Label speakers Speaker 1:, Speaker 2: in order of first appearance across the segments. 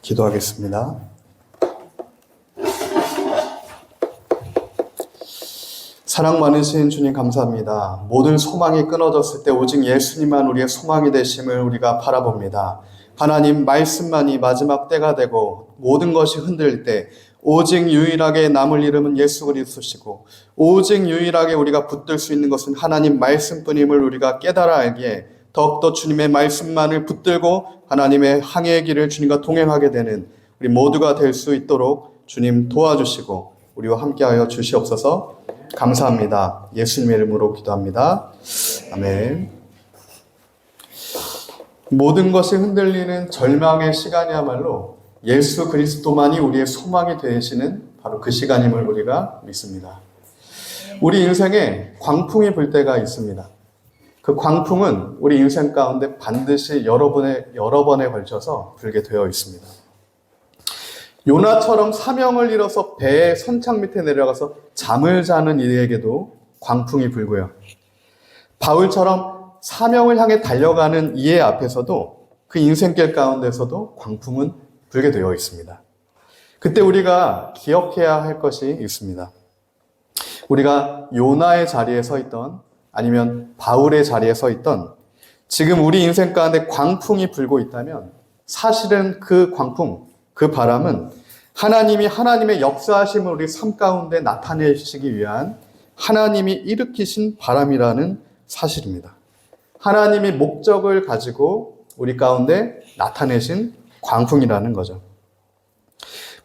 Speaker 1: 기도하겠습니다. 사랑 많으신 주님 감사합니다. 모든 소망이 끊어졌을 때 오직 예수님만 우리의 소망이 되심을 우리가 바라봅니다. 하나님 말씀만이 마지막 때가 되고 모든 것이 흔들릴 때 오직 유일하게 남을 이름은 예수 그리스도시고 오직 유일하게 우리가 붙들 수 있는 것은 하나님 말씀뿐임을 우리가 깨달아 알기에 더욱더 주님의 말씀만을 붙들고 하나님의 항해의 길을 주님과 동행하게 되는 우리 모두가 될 수 있도록 주님 도와주시고 우리와 함께하여 주시옵소서. 감사합니다. 예수님의 이름으로 기도합니다. 아멘. 모든 것이 흔들리는 절망의 시간이야말로 예수 그리스도만이 우리의 소망이 되시는 바로 그 시간임을 우리가 믿습니다. 우리 인생에 광풍이 불 때가 있습니다. 그 광풍은 우리 인생 가운데 반드시 여러 번에 걸쳐서 불게 되어 있습니다. 요나처럼 사명을 잃어서 배의 선창 밑에 내려가서 잠을 자는 이에게도 광풍이 불고요. 바울처럼 사명을 향해 달려가는 이의 앞에서도 그 인생길 가운데서도 광풍은 불게 되어 있습니다. 그때 우리가 기억해야 할 것이 있습니다. 우리가 요나의 자리에 서 있던 아니면 바울의 자리에 서 있던 지금 우리 인생 가운데 광풍이 불고 있다면 사실은 그 광풍, 그 바람은 하나님이 하나님의 역사하심을 우리 삶 가운데 나타내시기 위한 하나님이 일으키신 바람이라는 사실입니다. 하나님이 목적을 가지고 우리 가운데 나타내신 광풍이라는 거죠.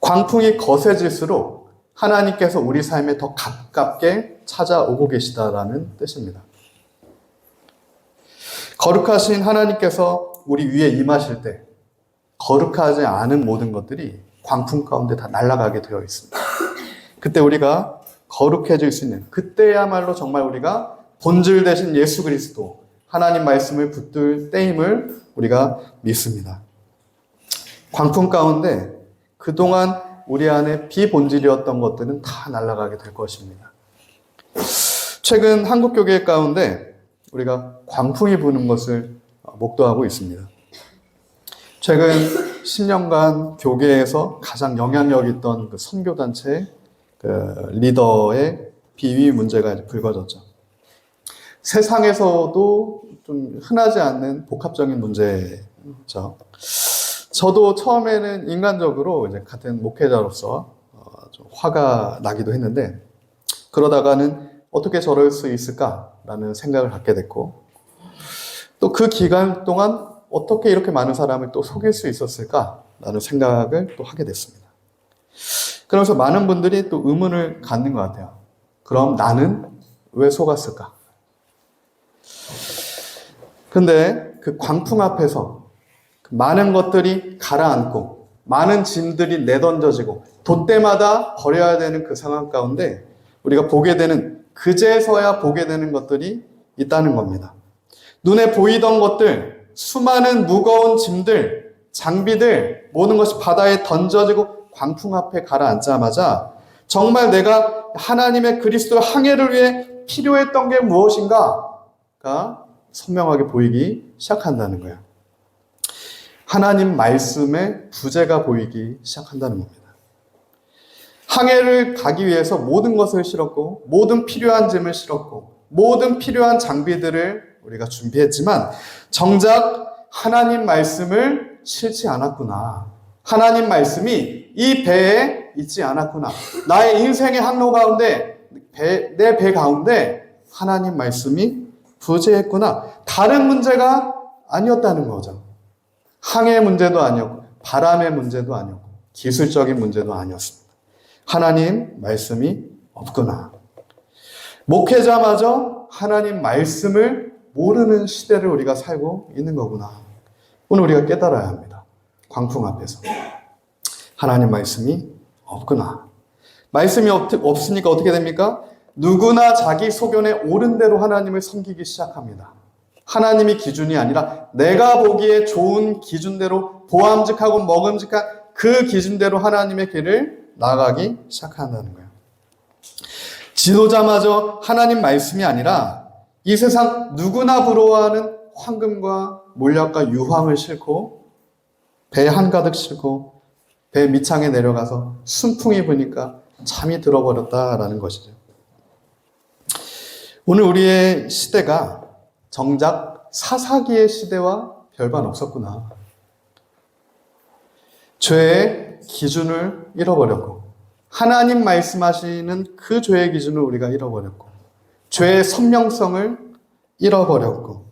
Speaker 1: 광풍이 거세질수록 하나님께서 우리 삶에 더 가깝게 찾아오고 계시다라는 뜻입니다. 거룩하신 하나님께서 우리 위에 임하실 때 거룩하지 않은 모든 것들이 광풍 가운데 다 날아가게 되어 있습니다. 그때 우리가 거룩해질 수 있는 그때야말로 정말 우리가 본질 되신 예수 그리스도 하나님 말씀을 붙들 때임을 우리가 믿습니다. 광풍 가운데 그동안 우리 안에 비본질이었던 것들은 다 날아가게 될 것입니다. 최근 한국 교회 가운데 우리가 광풍이 부는 것을 목도하고 있습니다. 최근 10년간 교계에서 가장 영향력 있던 그 선교단체 그 리더의 비위 문제가 불거졌죠. 세상에서도 좀 흔하지 않는 복합적인 문제죠. 저도 처음에는 인간적으로 이제 같은 목회자로서 좀 화가 나기도 했는데 그러다가는 어떻게 저럴 수 있을까라는 생각을 갖게 됐고 또 그 기간 동안 어떻게 이렇게 많은 사람을 또 속일 수 있었을까라는 생각을 또 하게 됐습니다. 그러면서 많은 분들이 또 의문을 갖는 것 같아요. 그럼 나는 왜 속았을까? 근데 그 광풍 앞에서 많은 것들이 가라앉고 많은 짐들이 내던져지고 돛대마다 버려야 되는 그 상황 가운데 우리가 보게 되는 그제서야 보게 되는 것들이 있다는 겁니다. 눈에 보이던 것들, 수많은 무거운 짐들, 장비들 모든 것이 바다에 던져지고 광풍 앞에 가라앉자마자 정말 내가 하나님의 그리스도 항해를 위해 필요했던 게 무엇인가가 선명하게 보이기 시작한다는 거예요. 하나님 말씀의 부재가 보이기 시작한다는 겁니다. 항해를 가기 위해서 모든 것을 실었고 모든 필요한 짐을 실었고 모든 필요한 장비들을 우리가 준비했지만 정작 하나님 말씀을 실지 않았구나. 하나님 말씀이 이 배에 있지 않았구나. 나의 인생의 항로 가운데 내 배 가운데 하나님 말씀이 부재했구나. 다른 문제가 아니었다는 거죠. 항해의 문제도 아니었고 바람의 문제도 아니었고 기술적인 문제도 아니었습니다. 하나님 말씀이 없구나. 목회자마저 하나님 말씀을 모르는 시대를 우리가 살고 있는 거구나. 오늘 우리가 깨달아야 합니다. 광풍 앞에서 하나님 말씀이 없구나. 말씀이 없으니까 어떻게 됩니까? 누구나 자기 소견에 옳은 대로 하나님을 섬기기 시작합니다. 하나님이 기준이 아니라 내가 보기에 좋은 기준대로 보암직하고 먹음직한 그 기준대로 하나님의 길을 나아가기 시작한다는 거예요. 지도자마저 하나님 말씀이 아니라 이 세상 누구나 부러워하는 황금과 몰약과 유황을 싣고 배 한가득 싣고 배 밑창에 내려가서 순풍이 부니까 잠이 들어버렸다라는 것이죠. 오늘 우리의 시대가 정작 사사기의 시대와 별반 없었구나. 죄의 기준을 잃어버렸고, 하나님 말씀하시는 그 죄의 기준을 우리가 잃어버렸고, 죄의 선명성을 잃어버렸고,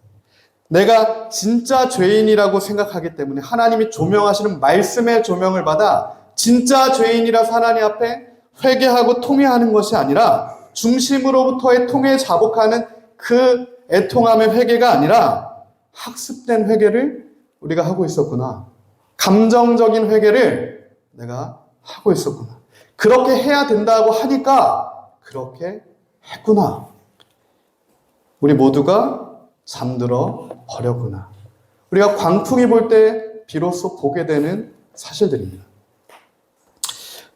Speaker 1: 내가 진짜 죄인이라고 생각하기 때문에 하나님이 조명하시는 말씀의 조명을 받아 진짜 죄인이라서 하나님 앞에 회개하고 통회하는 것이 아니라, 중심으로부터의 통회에 자복하는 그 애통함의 회개가 아니라 학습된 회개를 우리가 하고 있었구나. 감정적인 회개를 내가 하고 있었구나. 그렇게 해야 된다고 하니까 그렇게 했구나. 우리 모두가 잠들어 버렸구나. 우리가 광풍이 불 때 비로소 보게 되는 사실들입니다.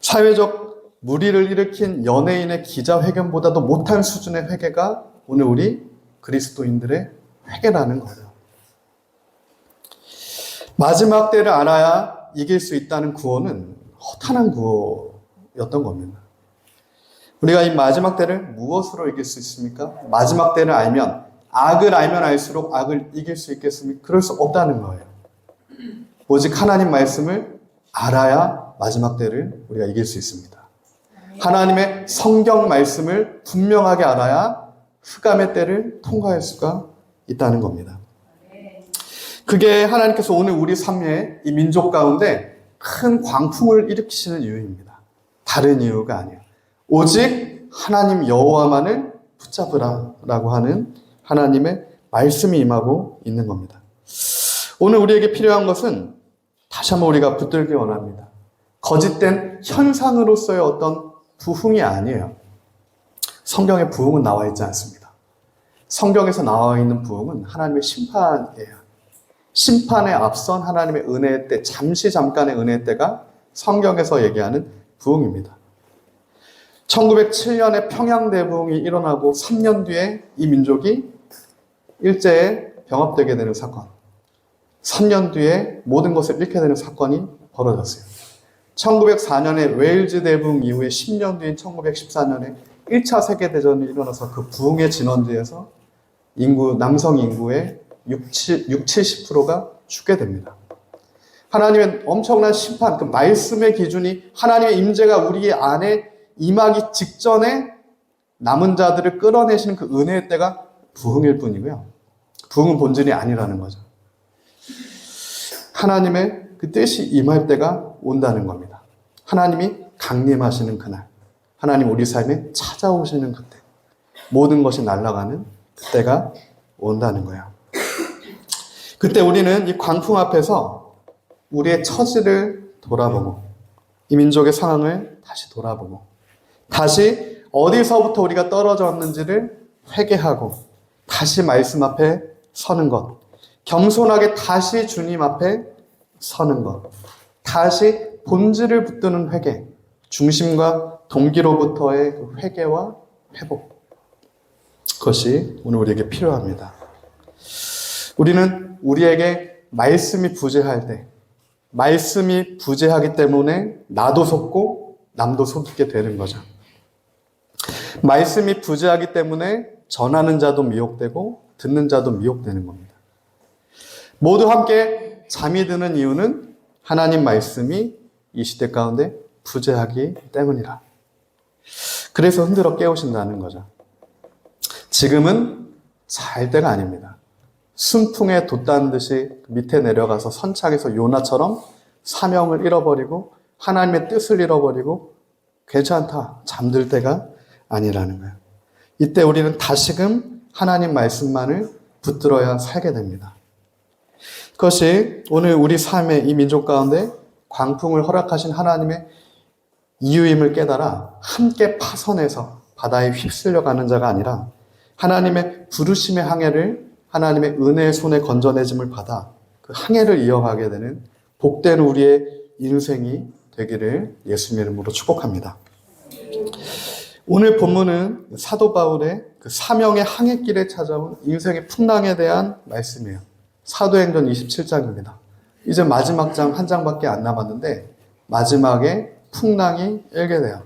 Speaker 1: 사회적 물의를 일으킨 연예인의 기자회견보다도 못한 수준의 회개가 오늘 우리 그리스도인들의 회개라는 거예요. 마지막 때를 알아야 이길 수 있다는 구호는 허탄한 구호였던 겁니다. 우리가 이 마지막 때를 무엇으로 이길 수 있습니까? 마지막 때를 알면, 악을 알면 알수록 악을 이길 수 있겠습니까? 그럴 수 없다는 거예요. 오직 하나님 말씀을 알아야 마지막 때를 우리가 이길 수 있습니다. 하나님의 성경 말씀을 분명하게 알아야 흑암의 때를 통과할 수가 있다는 겁니다. 그게 하나님께서 오늘 우리 삶에 이 민족 가운데 큰 광풍을 일으키시는 이유입니다. 다른 이유가 아니에요. 오직 하나님 여호와만을 붙잡으라 라고 하는 하나님의 말씀이 임하고 있는 겁니다. 오늘 우리에게 필요한 것은 다시 한번 우리가 붙들기 원합니다. 거짓된 현상으로서의 어떤 부흥이 아니에요. 성경에 부흥은 나와 있지 않습니다. 성경에서 나와 있는 부흥은 하나님의 심판이에요. 심판에 앞선 하나님의 은혜의 때, 잠깐의 은혜의 때가 성경에서 얘기하는 부흥입니다. 1907년에 평양대부흥이 일어나고 3년 뒤에 이 민족이 일제에 병합되게 되는 사건, 3년 뒤에 모든 것을 잃게 되는 사건이 벌어졌어요. 1904년에 웨일즈 대부흥 이후에 10년 뒤인 1914년에 1차 세계대전이 일어나서 그 부흥의 진원지에서 남성 인구의 70%가 죽게 됩니다. 하나님의 엄청난 심판, 그 말씀의 기준이 하나님의 임재가 우리 안에 임하기 직전에 남은 자들을 끌어내시는 그 은혜의 때가 부흥일 뿐이고요. 부흥은 본질이 아니라는 거죠. 하나님의 그 뜻이 임할 때가 온다는 겁니다. 하나님이 강림하시는 그날, 하나님 우리 삶에 찾아오시는 그때, 모든 것이 날아가는 그때가 온다는 거예요. 그때 우리는 이 광풍 앞에서 우리의 처지를 돌아보고, 이 민족의 상황을 다시 돌아보고, 다시 어디서부터 우리가 떨어졌는지를 회개하고, 다시 말씀 앞에 서는 것, 겸손하게 다시 주님 앞에 서는 것, 다시 본질을 붙드는 회개, 중심과 동기로부터의 그 회개와 회복, 그것이 오늘 우리에게 필요합니다. 우리는 우리에게 말씀이 부재할 때, 말씀이 부재하기 때문에 나도 속고 남도 속게 되는 거죠. 말씀이 부재하기 때문에 전하는 자도 미혹되고 듣는 자도 미혹되는 겁니다. 모두 함께 잠이 드는 이유는 하나님 말씀이 이 시대 가운데 부재하기 때문이라. 그래서 흔들어 깨우신다는 거죠. 지금은 잘 때가 아닙니다. 순풍에 돛단 듯이 밑에 내려가서 선창에서 요나처럼 사명을 잃어버리고 하나님의 뜻을 잃어버리고 괜찮다, 잠들 때가 아니라는 거예요. 이때 우리는 다시금 하나님 말씀만을 붙들어야 살게 됩니다. 그것이 오늘 우리 삶의 이 민족 가운데 광풍을 허락하신 하나님의 이유임을 깨달아 함께 파선해서 바다에 휩쓸려가는 자가 아니라 하나님의 부르심의 항해를 하나님의 은혜의 손에 건져내짐을 받아 그 항해를 이어가게 되는 복된 우리의 인생이 되기를 예수님 이름으로 축복합니다. 오늘 본문은 사도 바울의 그 사명의 항해길에 찾아온 인생의 풍랑에 대한 말씀이에요. 사도행전 27장입니다. 이제 마지막 장 한 장밖에 안 남았는데 마지막에 풍랑이 일게 돼요.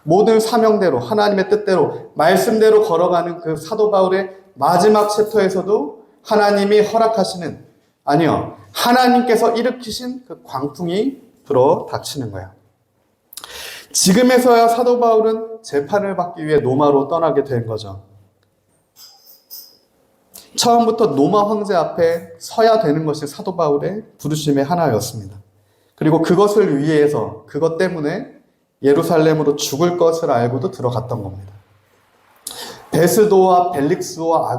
Speaker 1: 모든 사명대로, 하나님의 뜻대로, 말씀대로 걸어가는 그 사도 바울의 마지막 챕터에서도 하나님이 허락하시는, 아니요, 하나님께서 일으키신 그 광풍이 불어 닥치는 거예요. 지금에서야 사도 바울은 재판을 받기 위해 로마로 떠나게 된 거죠. 처음부터 로마 황제 앞에 서야 되는 것이 사도 바울의 부르심의 하나였습니다. 그리고 그것을 위해서, 그것 때문에 예루살렘으로 죽을 것을 알고도 들어갔던 겁니다. 베스도와 벨릭스와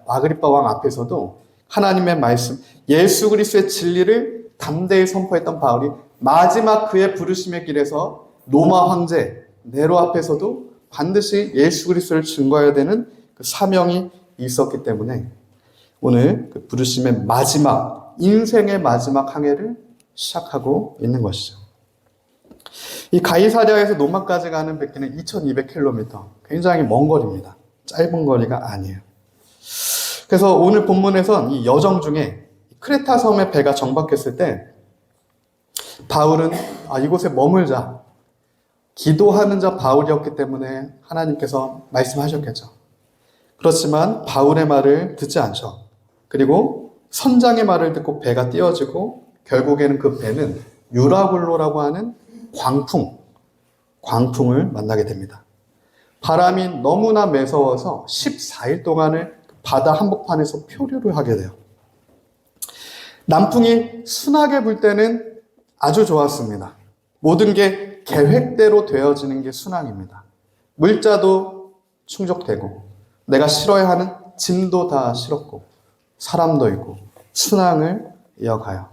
Speaker 1: 아그리빠 왕 앞에서도 하나님의 말씀, 예수 그리스도의 진리를 담대히 선포했던 바울이 마지막 그의 부르심의 길에서 로마 황제 네로 앞에서도 반드시 예수 그리스도를 증거해야 되는 그 사명이 있었기 때문에 오늘 그 부르심의 마지막, 인생의 마지막 항해를 시작하고 있는 것이죠. 이 가이사랴에서 로마까지 가는 백기는 2200km, 굉장히 먼 거리입니다. 짧은 거리가 아니에요. 그래서 오늘 본문에선 이 여정 중에 크레타 섬에 배가 정박했을 때 바울은 이곳에 머물자, 기도하는 자 바울이었기 때문에 하나님께서 말씀하셨겠죠. 그렇지만 바울의 말을 듣지 않죠. 그리고 선장의 말을 듣고 배가 띄어지고 결국에는 그 배는 유라굴로라고 하는 광풍을 만나게 됩니다. 바람이 너무나 매서워서 14일 동안을 바다 한복판에서 표류를 하게 돼요. 남풍이 순하게 불 때는 아주 좋았습니다. 모든 게 계획대로 되어지는 게 순항입니다. 물자도 충족되고 내가 실어야 하는 짐도 다 실었고 사람도 있고 순항을 이어가요.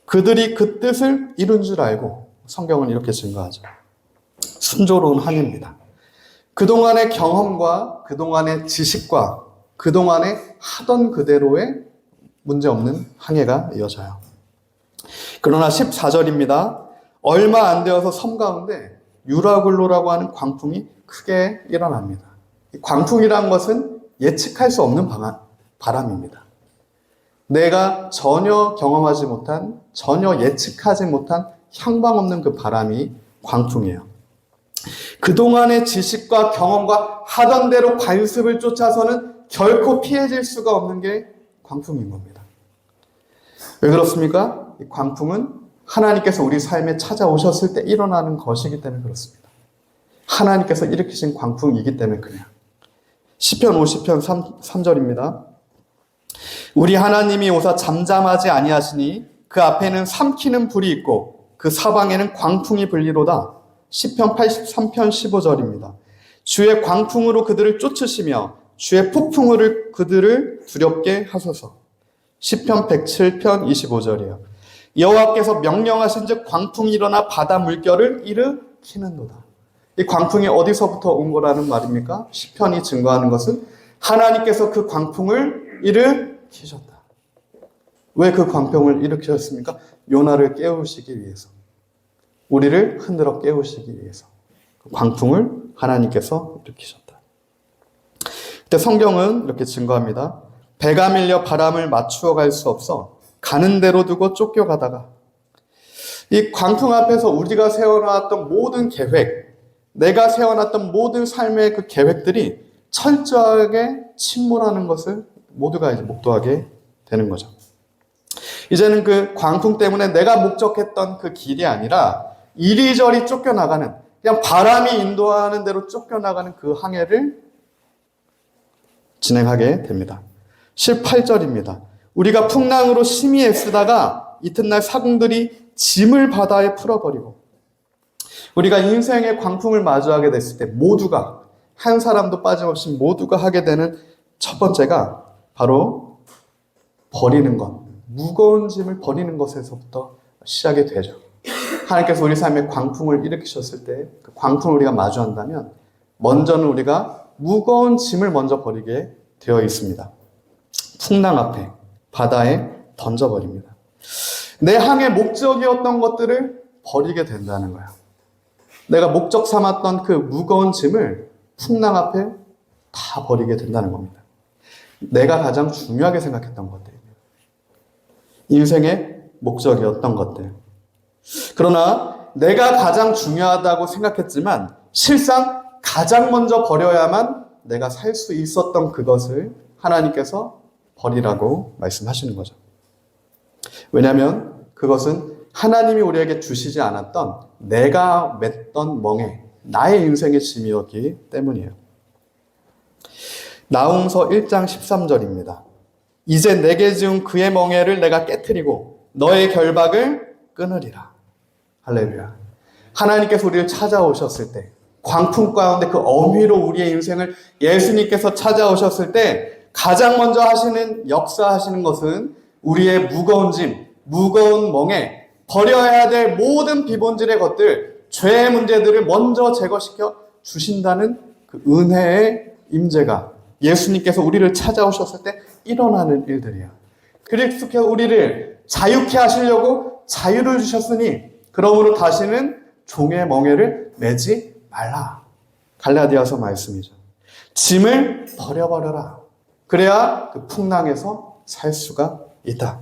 Speaker 1: 그들이 그 뜻을 이룬 줄 알고 성경은 이렇게 증거하죠. 순조로운 항해입니다. 그동안의 경험과 그동안의 지식과 그동안에 하던 그대로의 문제없는 항해가 이어져요. 그러나 14절입니다. 얼마 안 되어서 섬 가운데 유라굴로라고 하는 광풍이 크게 일어납니다. 이 광풍이라는 것은 예측할 수 없는 바람입니다. 내가 전혀 경험하지 못한, 전혀 예측하지 못한 향방 없는 그 바람이 광풍이에요. 그동안의 지식과 경험과 하던 대로 관습을 쫓아서는 결코 피해질 수가 없는 게 광풍인 겁니다. 왜 그렇습니까? 이 광풍은 하나님께서 우리 삶에 찾아오셨을 때 일어나는 것이기 때문에 그렇습니다. 하나님께서 일으키신 광풍이기 때문에 그래요. 시편 50편 3절입니다. 우리 하나님이 오사 잠잠하지 아니하시니 그 앞에는 삼키는 불이 있고 그 사방에는 광풍이 불리로다. 시편 83편 15절입니다. 주의 광풍으로 그들을 쫓으시며 주의 폭풍으로 그들을 두렵게 하소서. 시편 107편 25절이에요. 여호와께서 명령하신즉 광풍이 일어나 바다 물결을 일으키는도다. 이 광풍이 어디서부터 온 거라는 말입니까? 시편이 증거하는 것은 하나님께서 그 광풍을 일으키셨다. 왜 그 광풍을 일으키셨습니까? 요나를 깨우시기 위해서. 우리를 흔들어 깨우시기 위해서. 그 광풍을 하나님께서 일으키셨다. 그때 성경은 이렇게 증거합니다. 배가 밀려 바람을 맞추어 갈 수 없어 가는 대로 두고 쫓겨가다가 이 광풍 앞에서 우리가 세워놨던 모든 계획, 내가 세워놨던 모든 삶의 그 계획들이 철저하게 침몰하는 것을 모두가 이제 목도하게 되는 거죠. 이제는 그 광풍 때문에 내가 목적했던 그 길이 아니라 이리저리 쫓겨나가는, 그냥 바람이 인도하는 대로 쫓겨나가는 그 항해를 진행하게 됩니다. 18절입니다. 우리가 풍랑으로 심히 애쓰다가 이튿날 사공들이 짐을 바다에 풀어버리고, 우리가 인생의 광풍을 마주하게 됐을 때 모두가, 한 사람도 빠짐없이 모두가 하게 되는 첫 번째가 바로 버리는 것, 무거운 짐을 버리는 것에서부터 시작이 되죠. 하나님께서 우리 삶에 광풍을 일으키셨을 때 그 광풍을 우리가 마주한다면 먼저는 우리가 무거운 짐을 먼저 버리게 되어 있습니다. 풍랑 앞에, 바다에 던져버립니다. 내 항의 목적이었던 것들을 버리게 된다는 거예요. 내가 목적 삼았던 그 무거운 짐을 풍랑 앞에 다 버리게 된다는 겁니다. 내가 가장 중요하게 생각했던 것들, 인생의 목적이었던 것들, 그러나 내가 가장 중요하다고 생각했지만 실상 가장 먼저 버려야만 내가 살 수 있었던 그것을 하나님께서 버리라고 말씀하시는 거죠. 왜냐하면 그것은 하나님이 우리에게 주시지 않았던 내가 맺던 멍에 나의 인생의 짐이었기 때문이에요. 나훔서 1장 13절입니다. 이제 내게 지은 그의 멍에를 내가 깨트리고 너의 결박을 끊으리라. 할렐루야. 하나님께서 우리를 찾아오셨을 때, 광풍 가운데 그 어미로 우리의 인생을 예수님께서 찾아오셨을 때 가장 먼저 역사하시는 것은 우리의 무거운 짐, 무거운 멍에 버려야 될 모든 비본질의 것들, 죄의 문제들을 먼저 제거시켜 주신다는 그 은혜의 임재가 예수님께서 우리를 찾아오셨을 때 일어나는 일들이야. 그리스도께서 우리를 자유케 하시려고 자유를 주셨으니 그러므로 다시는 종의 멍에를 매지 말라. 갈라디아서 말씀이죠. 짐을 버려버려라. 그래야 그 풍랑에서 살 수가 있다.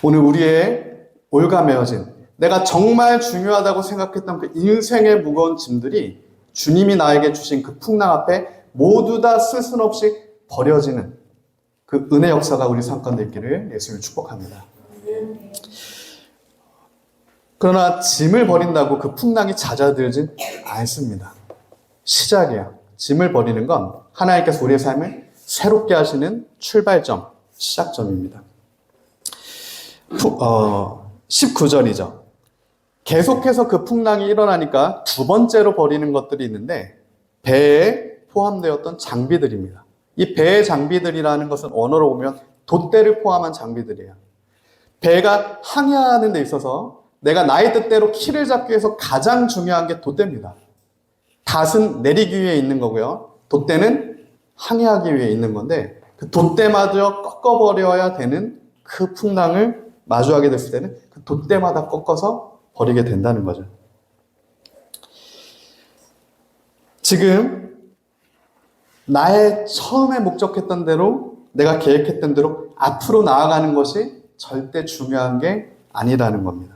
Speaker 1: 오늘 우리의 올가매어진 내가 정말 중요하다고 생각했던 그 인생의 무거운 짐들이 주님이 나에게 주신 그 풍랑 앞에 모두 다 스스럼 없이 버려지는 그 은혜 역사가 우리 삶 가운데 있기를 예수님을 축복합니다. 그러나 짐을 버린다고 그 풍랑이 잦아들진 않습니다. 시작이야. 짐을 버리는 건 하나님께서 우리의 삶을 새롭게 하시는 출발점, 시작점입니다. 19절이죠. 계속해서 그 풍랑이 일어나니까 두 번째로 버리는 것들이 있는데 배에 포함되었던 장비들입니다. 이 배의 장비들이라는 것은 언어로 보면 돛대를 포함한 장비들이에요. 배가 항해하는 데 있어서 내가 나의 뜻대로 키를 잡기 위해서 가장 중요한 게 돛대입니다. 닷은 내리기 위해 있는 거고요. 돛대는 항해하기 위해 있는 건데 그 돛대마저 꺾어버려야 되는 그 풍랑을 마주하게 됐을 때는 그 돛대마다 꺾어서 버리게 된다는 거죠. 지금 나의 처음에 목적했던 대로 내가 계획했던 대로 앞으로 나아가는 것이 절대 중요한 게 아니라는 겁니다.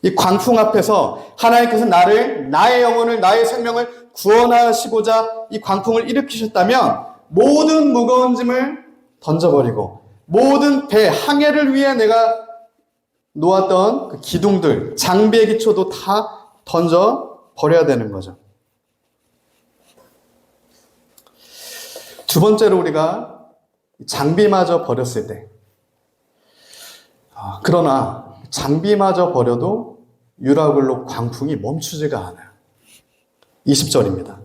Speaker 1: 이 광풍 앞에서 하나님께서 나의 영혼을, 나의 생명을 구원하시고자 이 광풍을 일으키셨다면 모든 무거운 짐을 던져버리고 모든 배, 항해를 위해 내가 놓았던 그 기둥들, 장비의 기초도 다 던져버려야 되는 거죠. 두 번째로 우리가 장비마저 버렸을 때, 그러나 장비마저 버려도 유라굴로 광풍이 멈추지가 않아요. 20절입니다.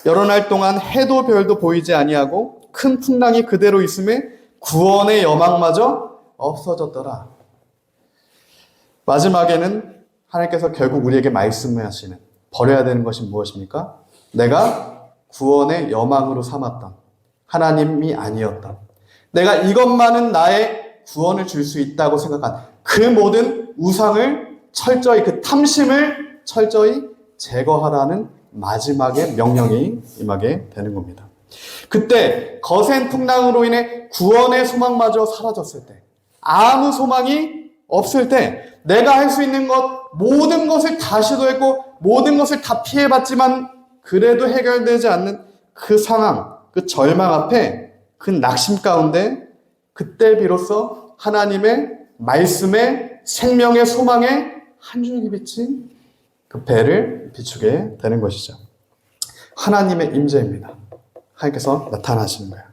Speaker 1: 여러 날 동안 해도 별도 보이지 아니하고 큰 풍랑이 그대로 있음에 구원의 여망마저 없어졌더라. 마지막에는 하나님께서 결국 우리에게 말씀하시는 버려야 되는 것이 무엇입니까? 내가 구원의 여망으로 삼았던 하나님이 아니었던 내가 이것만은 나의 구원을 줄 수 있다고 생각한 그 모든 우상을 철저히 그 탐심을 철저히 제거하라는 마지막의 명령이 임하게 되는 겁니다. 그때 거센 풍랑으로 인해 구원의 소망마저 사라졌을 때 아무 소망이 없을 때 내가 할 수 있는 것 모든 것을 다 시도했고 모든 것을 다 피해봤지만 그래도 해결되지 않는 그 상황, 그 절망 앞에 그 낙심 가운데 그때 비로소 하나님의 말씀의 생명의 소망의 한 줄기 비친 그 배를 비추게 되는 것이죠. 하나님의 임재입니다. 하나님께서 나타나시는 거예요.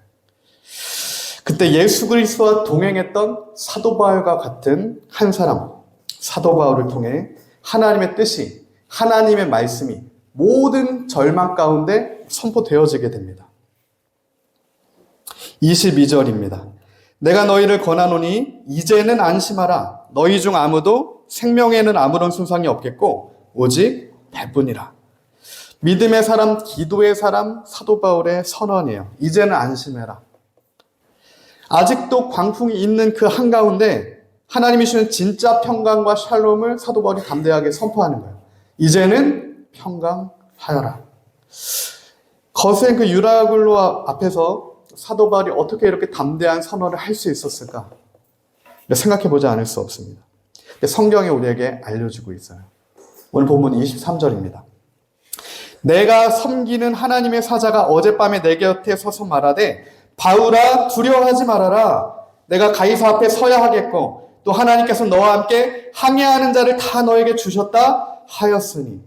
Speaker 1: 그때 예수 그리스도와 동행했던 사도 바울과 같은 한 사람, 사도 바울을 통해 하나님의 뜻이, 하나님의 말씀이 모든 절망 가운데 선포되어지게 됩니다. 22절입니다. 내가 너희를 권하노니 이제는 안심하라. 너희 중 아무도 생명에는 아무런 손상이 없겠고 오직 배뿐이라. 믿음의 사람, 기도의 사람, 사도 바울의 선언이에요. 이제는 안심해라. 아직도 광풍이 있는 그 한가운데 하나님이 주시는 진짜 평강과 샬롬을 사도 바울이 담대하게 선포하는 거예요. 이제는 평강하여라. 거센 그 유라굴로 앞에서 사도 바울이 어떻게 이렇게 담대한 선언을 할 수 있었을까? 생각해 보지 않을 수 없습니다. 성경이 우리에게 알려주고 있어요. 오늘 본문 23절입니다. 내가 섬기는 하나님의 사자가 어젯밤에 내 곁에 서서 말하되 바울아 두려워하지 말아라. 내가 가이사 앞에 서야 하겠고 또 하나님께서 너와 함께 항해하는 자를 다 너에게 주셨다 하였으니.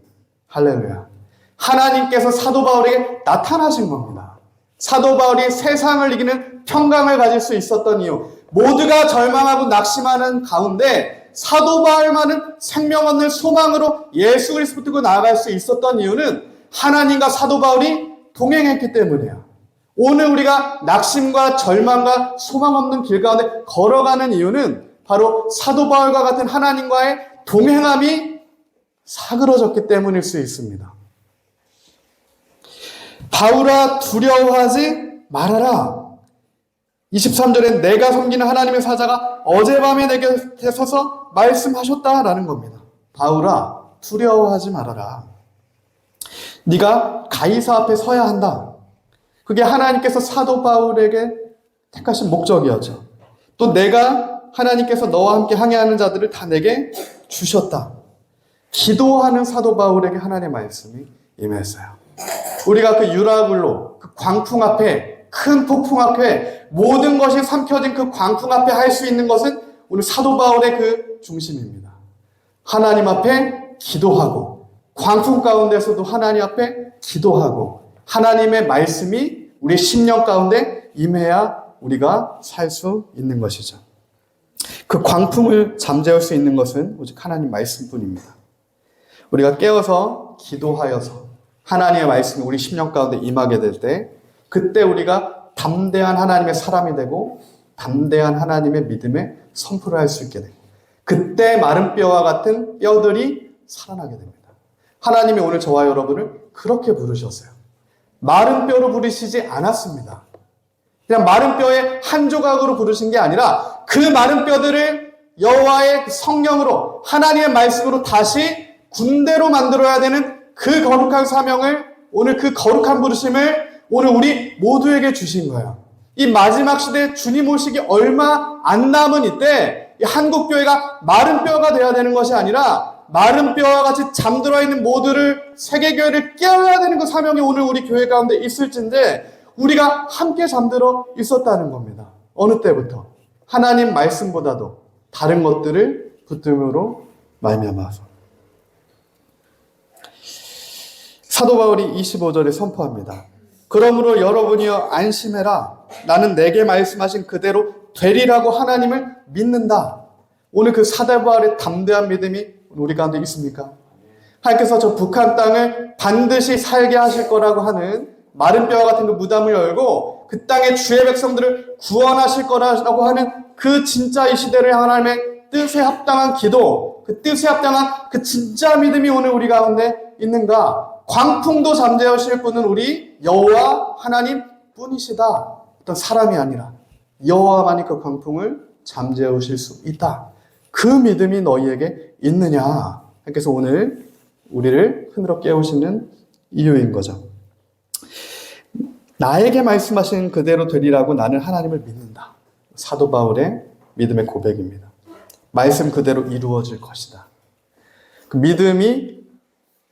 Speaker 1: 할렐루야. 하나님께서 사도 바울에게 나타나신 겁니다. 사도 바울이 세상을 이기는 평강을 가질 수 있었던 이유, 모두가 절망하고 낙심하는 가운데 사도 바울만은 생명 얻는 소망으로 예수 그리스도 붙들고 나아갈 수 있었던 이유는 하나님과 사도 바울이 동행했기 때문이에요. 오늘 우리가 낙심과 절망과 소망 없는 길 가운데 걸어가는 이유는 바로 사도 바울과 같은 하나님과의 동행함이 사그러졌기 때문일 수 있습니다. 바울아 두려워하지 말아라. 23절엔 내가 섬기는 하나님의 사자가 어젯밤에 내 곁에 서서 말씀하셨다라는 겁니다. 바울아 두려워하지 말아라. 네가 가이사 앞에 서야 한다. 그게 하나님께서 사도 바울에게 택하신 목적이었죠. 또 내가 하나님께서 너와 함께 항해하는 자들을 다 내게 주셨다. 기도하는 사도 바울에게 하나님의 말씀이 임했어요. 우리가 그 유라굴로, 그 광풍 앞에, 큰 폭풍 앞에, 모든 것이 삼켜진 그 광풍 앞에 할 수 있는 것은 오늘 사도 바울의 그 중심입니다. 하나님 앞에 기도하고, 광풍 가운데서도 하나님 앞에 기도하고, 하나님의 말씀이 우리의 심령 가운데 임해야 우리가 살 수 있는 것이죠. 그 광풍을 잠재울 수 있는 것은 오직 하나님 말씀뿐입니다. 우리가 깨어서 기도하여서 하나님의 말씀이 우리 심령 가운데 임하게 될 때, 그때 우리가 담대한 하나님의 사람이 되고 담대한 하나님의 믿음에 선포를 할 수 있게 되고, 그때 마른 뼈와 같은 뼈들이 살아나게 됩니다. 하나님이 오늘 저와 여러분을 그렇게 부르셨어요. 마른 뼈로 부르시지 않았습니다. 그냥 마른 뼈의 한 조각으로 부르신 게 아니라 그 마른 뼈들을 여호와의 성령으로, 하나님의 말씀으로 다시 군대로 만들어야 되는 그 거룩한 사명을, 오늘 그 거룩한 부르심을 오늘 우리 모두에게 주신 거예요. 이 마지막 시대에 주님 오시기 얼마 안 남은 이때 이 한국교회가 마른 뼈가 되어야 되는 것이 아니라 마른 뼈와 같이 잠들어 있는 모두를, 세계교회를 깨워야 되는 그 사명이 오늘 우리 교회 가운데 있을진데 우리가 함께 잠들어 있었다는 겁니다. 어느 때부터? 하나님 말씀보다도 다른 것들을 붙듦으로 말미암아서. 사도 바울이 25절에 선포합니다. 그러므로 여러분이여 안심해라. 나는 내게 말씀하신 그대로 되리라고 하나님을 믿는다. 오늘 그 사도 바울의 담대한 믿음이 우리 가운데 있습니까? 하나님께서 저 북한 땅을 반드시 살게 하실 거라고 하는 마른 뼈와 같은 그 무덤을 열고 그 땅의 주의 백성들을 구원하실 거라고 하는 그 진짜 이 시대를 하나님의 뜻에 합당한 기도, 그 뜻에 합당한 그 진짜 믿음이 오늘 우리 가운데 있는가? 광풍도 잠재우실 분은 우리 여호와 하나님 뿐이시다. 어떤 사람이 아니라 여호와만이 그 광풍을 잠재우실 수 있다. 그 믿음이 너희에게 있느냐? 그래서 오늘 우리를 흔들어 깨우시는 이유인 거죠. 나에게 말씀하신 그대로 되리라고 나는 하나님을 믿는다. 사도 바울의 믿음의 고백입니다. 말씀 그대로 이루어질 것이다. 그 믿음이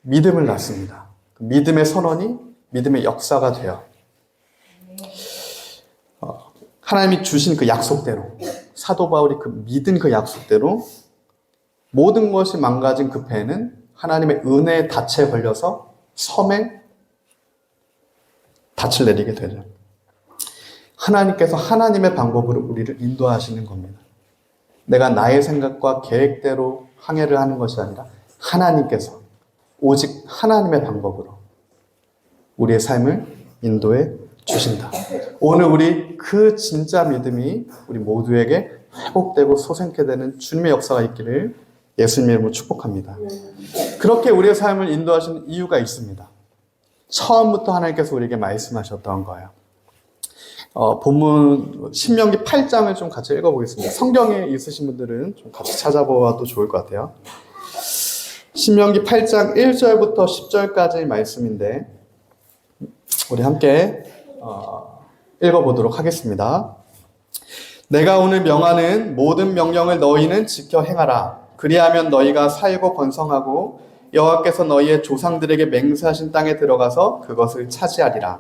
Speaker 1: 믿음을 낳습니다. 그 믿음의 선언이 믿음의 역사가 되어 하나님이 주신 그 약속대로, 사도 바울이 그 믿은 그 약속대로 모든 것이 망가진 그 배는 하나님의 은혜의 닻에 걸려서 섬에 닻을 내리게 되죠. 하나님께서 하나님의 방법으로 우리를 인도하시는 겁니다. 내가 나의 생각과 계획대로 항해를 하는 것이 아니라 하나님께서 오직 하나님의 방법으로 우리의 삶을 인도해 주신다. 오늘 우리 그 진짜 믿음이 우리 모두에게 회복되고 솟게 되는 주님의 역사가 있기를 예수님의 이름으로 축복합니다. 그렇게 우리의 삶을 인도하시는 이유가 있습니다. 처음부터 하나님께서 우리에게 말씀하셨던 거예요. 본문 신명기 8장을 좀 같이 읽어보겠습니다. 성경에 있으신 분들은 좀 같이 찾아보아도 좋을 것 같아요. 신명기 8장 1절부터 10절까지의 말씀인데 우리 함께 읽어보도록 하겠습니다. 내가 오늘 명하는 모든 명령을 너희는 지켜 행하라. 그리하면 너희가 살고 번성하고 여호와께서 너희의 조상들에게 맹세하신 땅에 들어가서 그것을 차지하리라.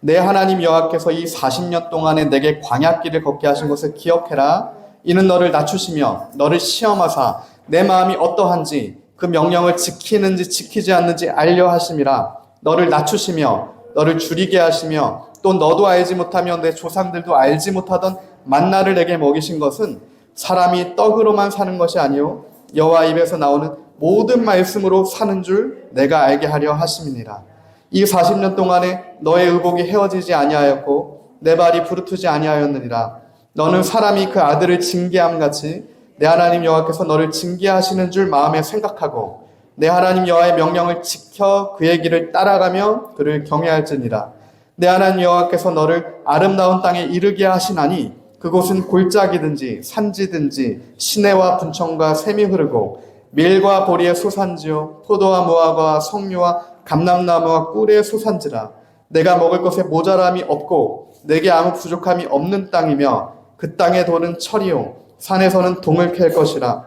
Speaker 1: 내 하나님 여호와께서 이 40년 동안에 내게 광야길을 걷게 하신 것을 기억해라. 이는 너를 낮추시며 너를 시험하사 내 마음이 어떠한지 그 명령을 지키는지 지키지 않는지 알려 하심이라. 너를 낮추시며 너를 줄이게 하시며 또 너도 알지 못하며 내 조상들도 알지 못하던 만나를 내게 먹이신 것은 사람이 떡으로만 사는 것이 아니요 여호와 입에서 나오는 모든 말씀으로 사는 줄 내가 알게 하려 하심이니라. 이 40년 동안에 너의 의복이 헤어지지 아니하였고 내 발이 부르트지 아니하였느니라. 너는 사람이 그 아들을 징계함 같이 내 하나님 여호와께서 너를 징계하시는 줄 마음에 생각하고 내 하나님 여호와의 명령을 지켜 그의 길을 따라가며 그를 경외할지니라. 내 하나님 여호와께서 너를 아름다운 땅에 이르게 하시나니 그곳은 골짜기든지 산지든지 시내와 분청과 샘이 흐르고 밀과 보리의 소산지요 포도와 무화과와 석류와 감람나무와 꿀의 소산지라. 내가 먹을 것에 모자람이 없고 내게 아무 부족함이 없는 땅이며 그 땅의 돌은 철이요 산에서는 동을 캘 것이라.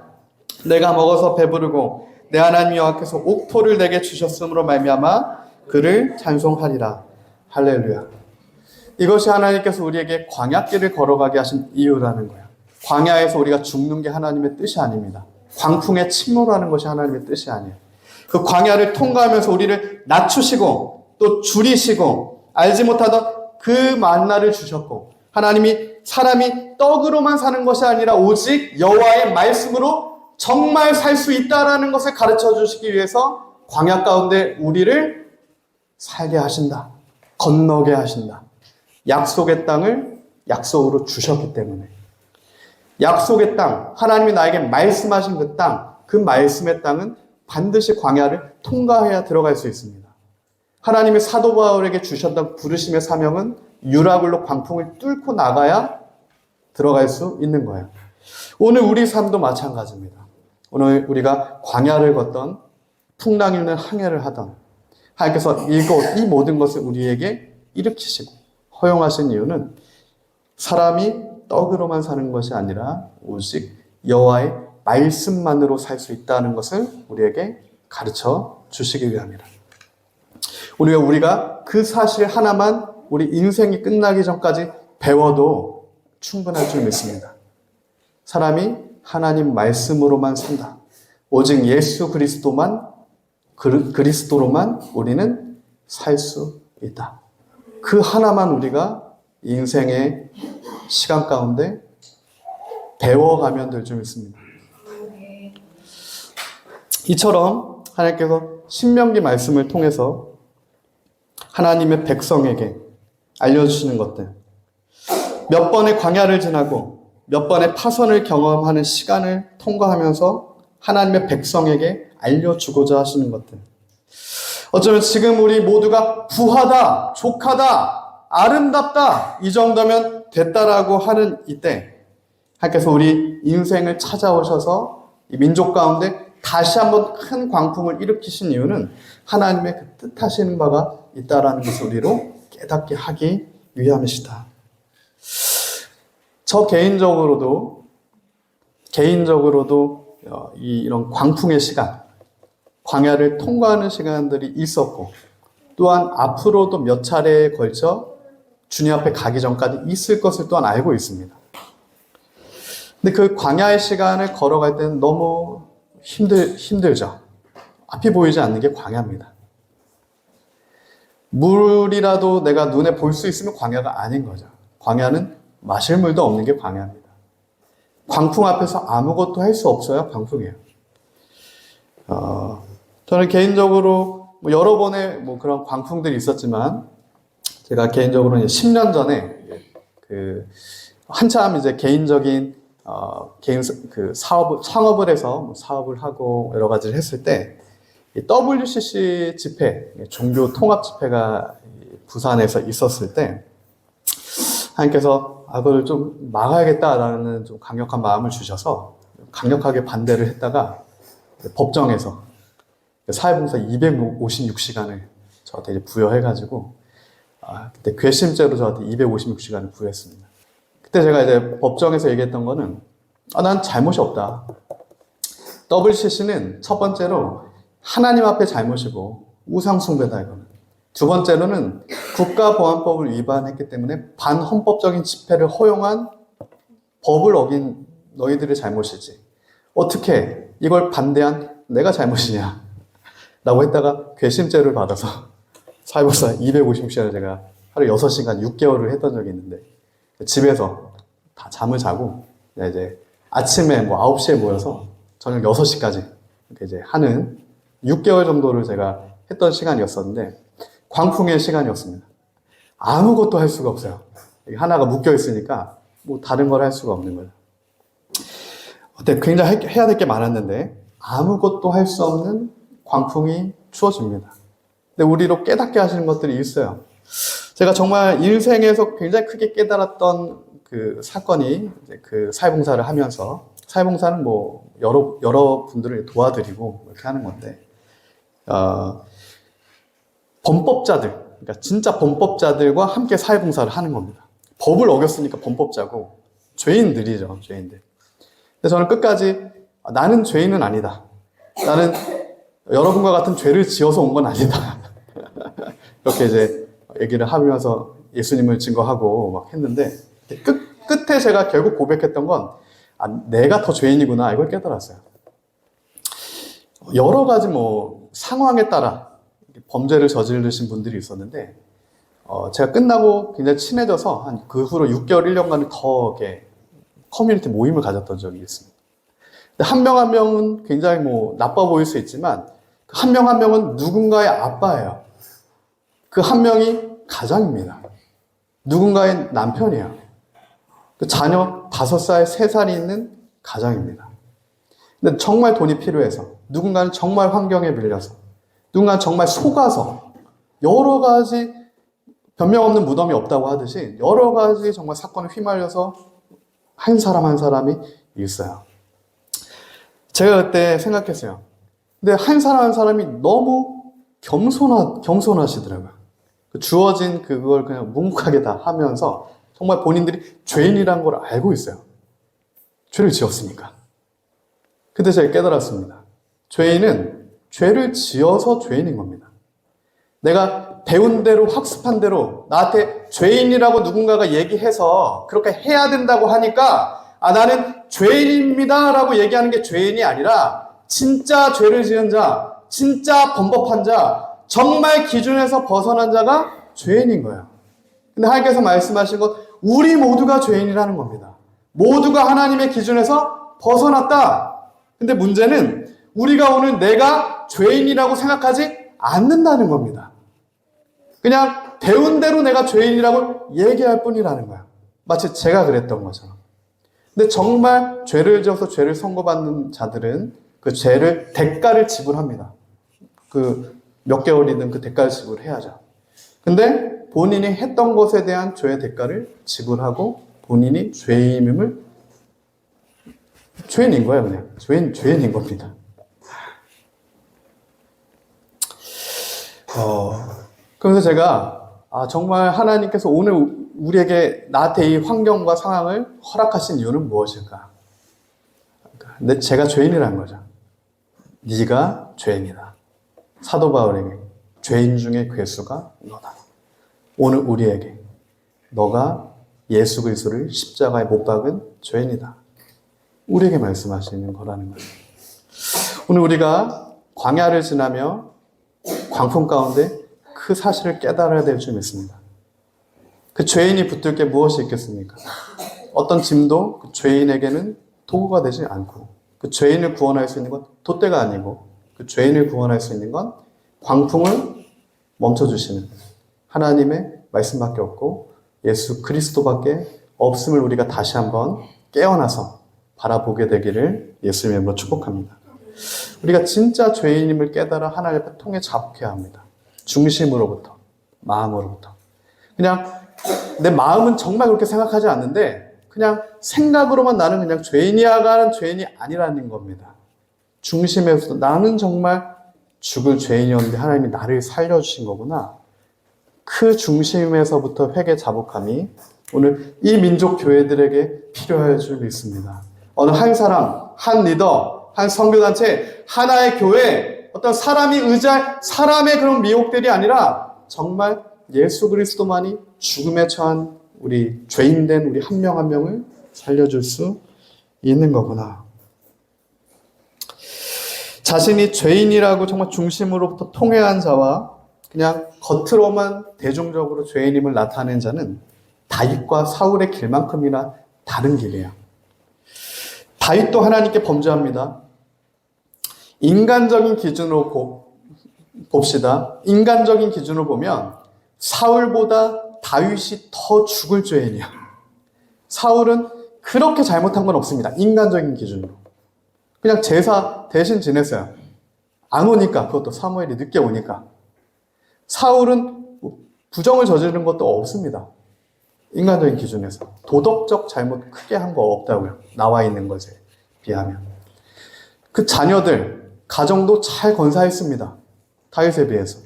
Speaker 1: 내가 먹어서 배부르고 내 하나님 여호와께서 옥토를 내게 주셨으므로 말미암아 그를 찬송하리라. 할렐루야. 이것이 하나님께서 우리에게 광야길을 걸어가게 하신 이유라는 거야. 광야에서 우리가 죽는 게 하나님의 뜻이 아닙니다. 광풍에 침몰하는 것이 하나님의 뜻이 아니에요. 그 광야를 통과하면서 우리를 낮추시고 또 줄이시고 알지 못하던 그 만나를 주셨고, 하나님이 사람이 떡으로만 사는 것이 아니라 오직 여호와의 말씀으로 정말 살 수 있다라는 것을 가르쳐 주시기 위해서 광야 가운데 우리를 살게 하신다. 건너게 하신다. 약속의 땅을 약속으로 주셨기 때문에. 약속의 땅, 하나님이 나에게 말씀하신 그 땅, 그 말씀의 땅은 반드시 광야를 통과해야 들어갈 수 있습니다. 하나님이 사도 바울에게 주셨던 부르심의 사명은 유라굴로 광풍을 뚫고 나가야 들어갈 수 있는 거예요. 오늘 우리 삶도 마찬가지입니다. 오늘 우리가 광야를 걷던 풍랑 있는 항해를 하던 하나님께서 이 모든 것을 우리에게 일으키시고 허용하신 이유는 사람이 떡으로만 사는 것이 아니라 오직 여호와의 말씀만으로 살 수 있다는 것을 우리에게 가르쳐 주시기 위함이라. 우리가 그 사실 하나만 우리 인생이 끝나기 전까지 배워도 충분할 줄 믿습니다. 사람이 하나님 말씀으로만 산다. 오직 예수 그리스도로만 우리는 살 수 있다. 그 하나만 우리가 인생의 시간 가운데 배워가면 될 줄 믿습니다. 이처럼 하나님께서 신명기 말씀을 통해서 하나님의 백성에게 알려주시는 것들, 몇 번의 광야를 지나고 몇 번의 파선을 경험하는 시간을 통과하면서 하나님의 백성에게 알려주고자 하시는 것들, 어쩌면 지금 우리 모두가 부하다, 족하다, 아름답다, 이 정도면 됐다라고 하는 이때 하나님께서 우리 인생을 찾아오셔서 이 민족 가운데 다시 한번 큰 광풍을 일으키신 이유는 하나님의 그 뜻하시는 바가 있다라는 것을 우리로 깨닫게 하기 위함이시다. 저 개인적으로도 이런 광풍의 시간, 광야를 통과하는 시간들이 있었고, 또한 앞으로도 몇 차례에 걸쳐 주님 앞에 가기 전까지 있을 것을 또한 알고 있습니다. 근데 그 광야의 시간을 걸어갈 때는 너무 힘들죠. 앞이 보이지 않는 게 광야입니다. 물이라도 내가 눈에 볼 수 있으면 광야가 아닌 거죠. 광야는 마실 물도 없는 게 광야입니다. 광풍 앞에서 아무것도 할 수 없어야 광풍이에요. 저는 개인적으로 여러 번의 그런 광풍들이 있었지만, 제가 개인적으로 10년 전에 한참 이제 개인적인 창업을 해서 사업을 하고 여러 가지를 했을 때, WCC 집회, 종교 통합 집회가 부산에서 있었을 때, 하나님께서 그걸 좀 막아야겠다라는 좀 강력한 마음을 주셔서 강력하게 반대를 했다가 법정에서 사회봉사 256시간을 저한테 부여해가지고, 그때 괘씸죄로 저한테 256시간을 부여했습니다. 그때 제가 이제 법정에서 얘기했던 거는, 난 잘못이 없다. WCC는 첫 번째로 하나님 앞에 잘못이고 우상숭배다 이거는. 두 번째로는 국가보안법을 위반했기 때문에 반헌법적인 집회를 허용한 법을 어긴 너희들의 잘못이지. 어떻게 이걸 반대한 내가 잘못이냐 라고 했다가 괘씸죄를 받아서 사회복사 250시간을 제가 하루 6시간 6개월을 했던 적이 있는데 집에서 다 잠을 자고 이제 아침에 9시에 모여서 저녁 6시까지 이렇게 이제 하는 6개월 정도를 제가 했던 시간이었었는데 광풍의 시간이었습니다. 아무것도 할 수가 없어요. 하나가 묶여 있으니까 뭐 다른 걸 할 수가 없는 거예요. 굉장히 해야 될 게 많았는데 아무것도 할 수 없는 광풍이 추워집니다. 근데 우리로 깨닫게 하시는 것들이 있어요. 제가 정말 인생에서 굉장히 크게 깨달았던 그 사건이 이제 그 사회봉사를 하면서, 사회봉사는 뭐 여러 분들을 도와드리고 이렇게 하는 건데, 범법자들, 그러니까 진짜 범법자들과 함께 사회봉사를 하는 겁니다. 법을 어겼으니까 범법자고 죄인들이죠, 죄인들. 근데 저는 끝까지 나는 죄인은 아니다. 나는 여러분과 같은 죄를 지어서 온 건 아니다. 이렇게 이제 얘기를 하면서 예수님을 증거하고 막 했는데 끝에 제가 결국 고백했던 건 내가 더 죄인이구나 이걸 깨달았어요. 여러 가지 뭐 상황에 따라 범죄를 저지르신 분들이 있었는데 제가 끝나고 굉장히 친해져서 한 그 후로 6개월, 1년간을 더 이렇게 커뮤니티 모임을 가졌던 적이 있습니다. 한 명 한 명은 굉장히 뭐 나빠 보일 수 있지만 한 명 한 명은 누군가의 아빠예요. 그 한 명이 가장입니다. 누군가의 남편이에요. 그 자녀 5살, 3살이 있는 가장입니다. 근데 정말 돈이 필요해서, 누군가는 정말 환경에 밀려서, 누군가는 정말 속아서, 여러 가지 변명 없는 무덤이 없다고 하듯이 여러 가지 정말 사건에 휘말려서 한 사람 한 사람이 있어요. 제가 그때 생각했어요. 근데 한 사람 한 사람이 너무 겸손하시더라고요. 주어진 그걸 그냥 묵묵하게 다 하면서 정말 본인들이 죄인이라는 걸 알고 있어요. 죄를 지었으니까. 그때 제가 깨달았습니다. 죄인은 죄를 지어서 죄인인 겁니다. 내가 배운 대로 학습한 대로 나한테 죄인이라고 누군가가 얘기해서 그렇게 해야 된다고 하니까 나는 죄인입니다 라고 얘기하는 게 죄인이 아니라 진짜 죄를 지은 자, 진짜 범법한 자, 정말 기준에서 벗어난 자가 죄인인 거예요. 근데 하나님께서 말씀하신 것, 우리 모두가 죄인이라는 겁니다. 모두가 하나님의 기준에서 벗어났다. 근데 문제는 우리가 오늘 내가 죄인이라고 생각하지 않는다는 겁니다. 그냥 배운 대로 내가 죄인이라고 얘기할 뿐이라는 거예요. 마치 제가 그랬던 것처럼. 근데 정말 죄를 지어서 죄를 선고받는 자들은 그 죄를 대가를 지불합니다. 그 몇 개월이든 그 대가를 지불해야죠. 근데 본인이 했던 것에 대한 죄의 대가를 지불하고 본인이 죄인인 거예요, 그냥. 죄인인 겁니다. 그래서 제가 정말 하나님께서 오늘 우리에게 나한테 이 환경과 상황을 허락하신 이유는 무엇일까? 근데 제가 죄인이라는 거죠. 네가 죄인이다. 사도 바울에게 죄인 중에 괴수가 너다. 오늘 우리에게 너가 예수 그리스도를 십자가에 못 박은 죄인이다. 우리에게 말씀하시는 거라는 거예요. 오늘 우리가 광야를 지나며 광풍 가운데 그 사실을 깨달아야 될 줄 믿습니다. 그 죄인이 붙들 게 무엇이 있겠습니까? 어떤 짐도 그 죄인에게는 도구가 되지 않고 그 죄인을 구원할 수 있는 건 돛대가 아니고 그 죄인을 구원할 수 있는 건 광풍을 멈춰주시는 하나님의 말씀밖에 없고 예수 그리스도밖에 없음을 우리가 다시 한번 깨어나서 바라보게 되기를 예수님의 이름으로 축복합니다. 우리가 진짜 죄인임을 깨달아 하나님 앞에 통해 자복해야 합니다. 중심으로부터, 마음으로부터. 그냥 내 마음은 정말 그렇게 생각하지 않는데 그냥 생각으로만 나는 그냥 죄인이야가는 죄인이 아니라는 겁니다. 중심에서도 나는 정말 죽을 죄인이었는데 하나님이 나를 살려주신 거구나. 그 중심에서부터 회개 자복함이 오늘 이 민족 교회들에게 필요할 줄 믿습니다. 어느 한 사람, 한 리더, 한 선교단체, 하나의 교회, 어떤 사람이 의지할 사람의 그런 미혹들이 아니라 정말 예수 그리스도만이 죽음에 처한 우리 죄인된 우리 한 명 한 명을 살려줄 수 있는 거구나. 자신이 죄인이라고 정말 중심으로부터 통회한 자와 그냥 겉으로만 대중적으로 죄인임을 나타낸 자는 다윗과 사울의 길만큼이나 다른 길이에요. 다윗도 하나님께 범죄합니다. 인간적인 기준으로 봅시다. 인간적인 기준으로 보면 사울보다 다윗이 더 죽을 죄인이에요. 사울은 그렇게 잘못한 건 없습니다. 인간적인 기준으로. 그냥 제사 대신 지냈어요. 안 오니까, 그것도 사무엘이 늦게 오니까. 사울은 부정을 저지른 것도 없습니다. 인간적인 기준에서. 도덕적 잘못 크게 한 거 없다고요. 나와 있는 것에 비하면. 그 자녀들, 가정도 잘 건사했습니다. 다윗에 비해서.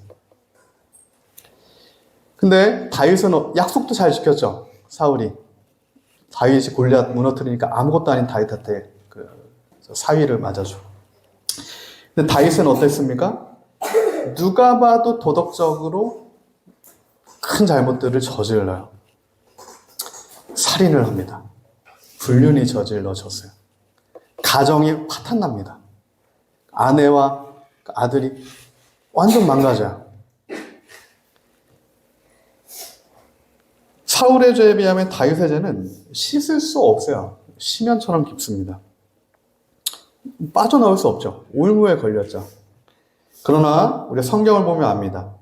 Speaker 1: 근데 다윗은 약속도 잘 지켰죠. 사울이. 다윗이 골리앗 무너뜨리니까 아무것도 아닌 다윗한테 사위를 맞아주고. 근데 다윗은 어땠습니까? 누가 봐도 도덕적으로 큰 잘못들을 저질러요. 살인을 합니다. 불륜이 저질러졌어요. 가정이 파탄납니다. 아내와 아들이 완전 망가져요. 사울의 죄에 비하면 다윗의 죄는 씻을 수 없어요. 심연처럼 깊습니다. 빠져나올 수 없죠. 올무에 걸렸죠. 그러나 우리 성경을 보면 압니다.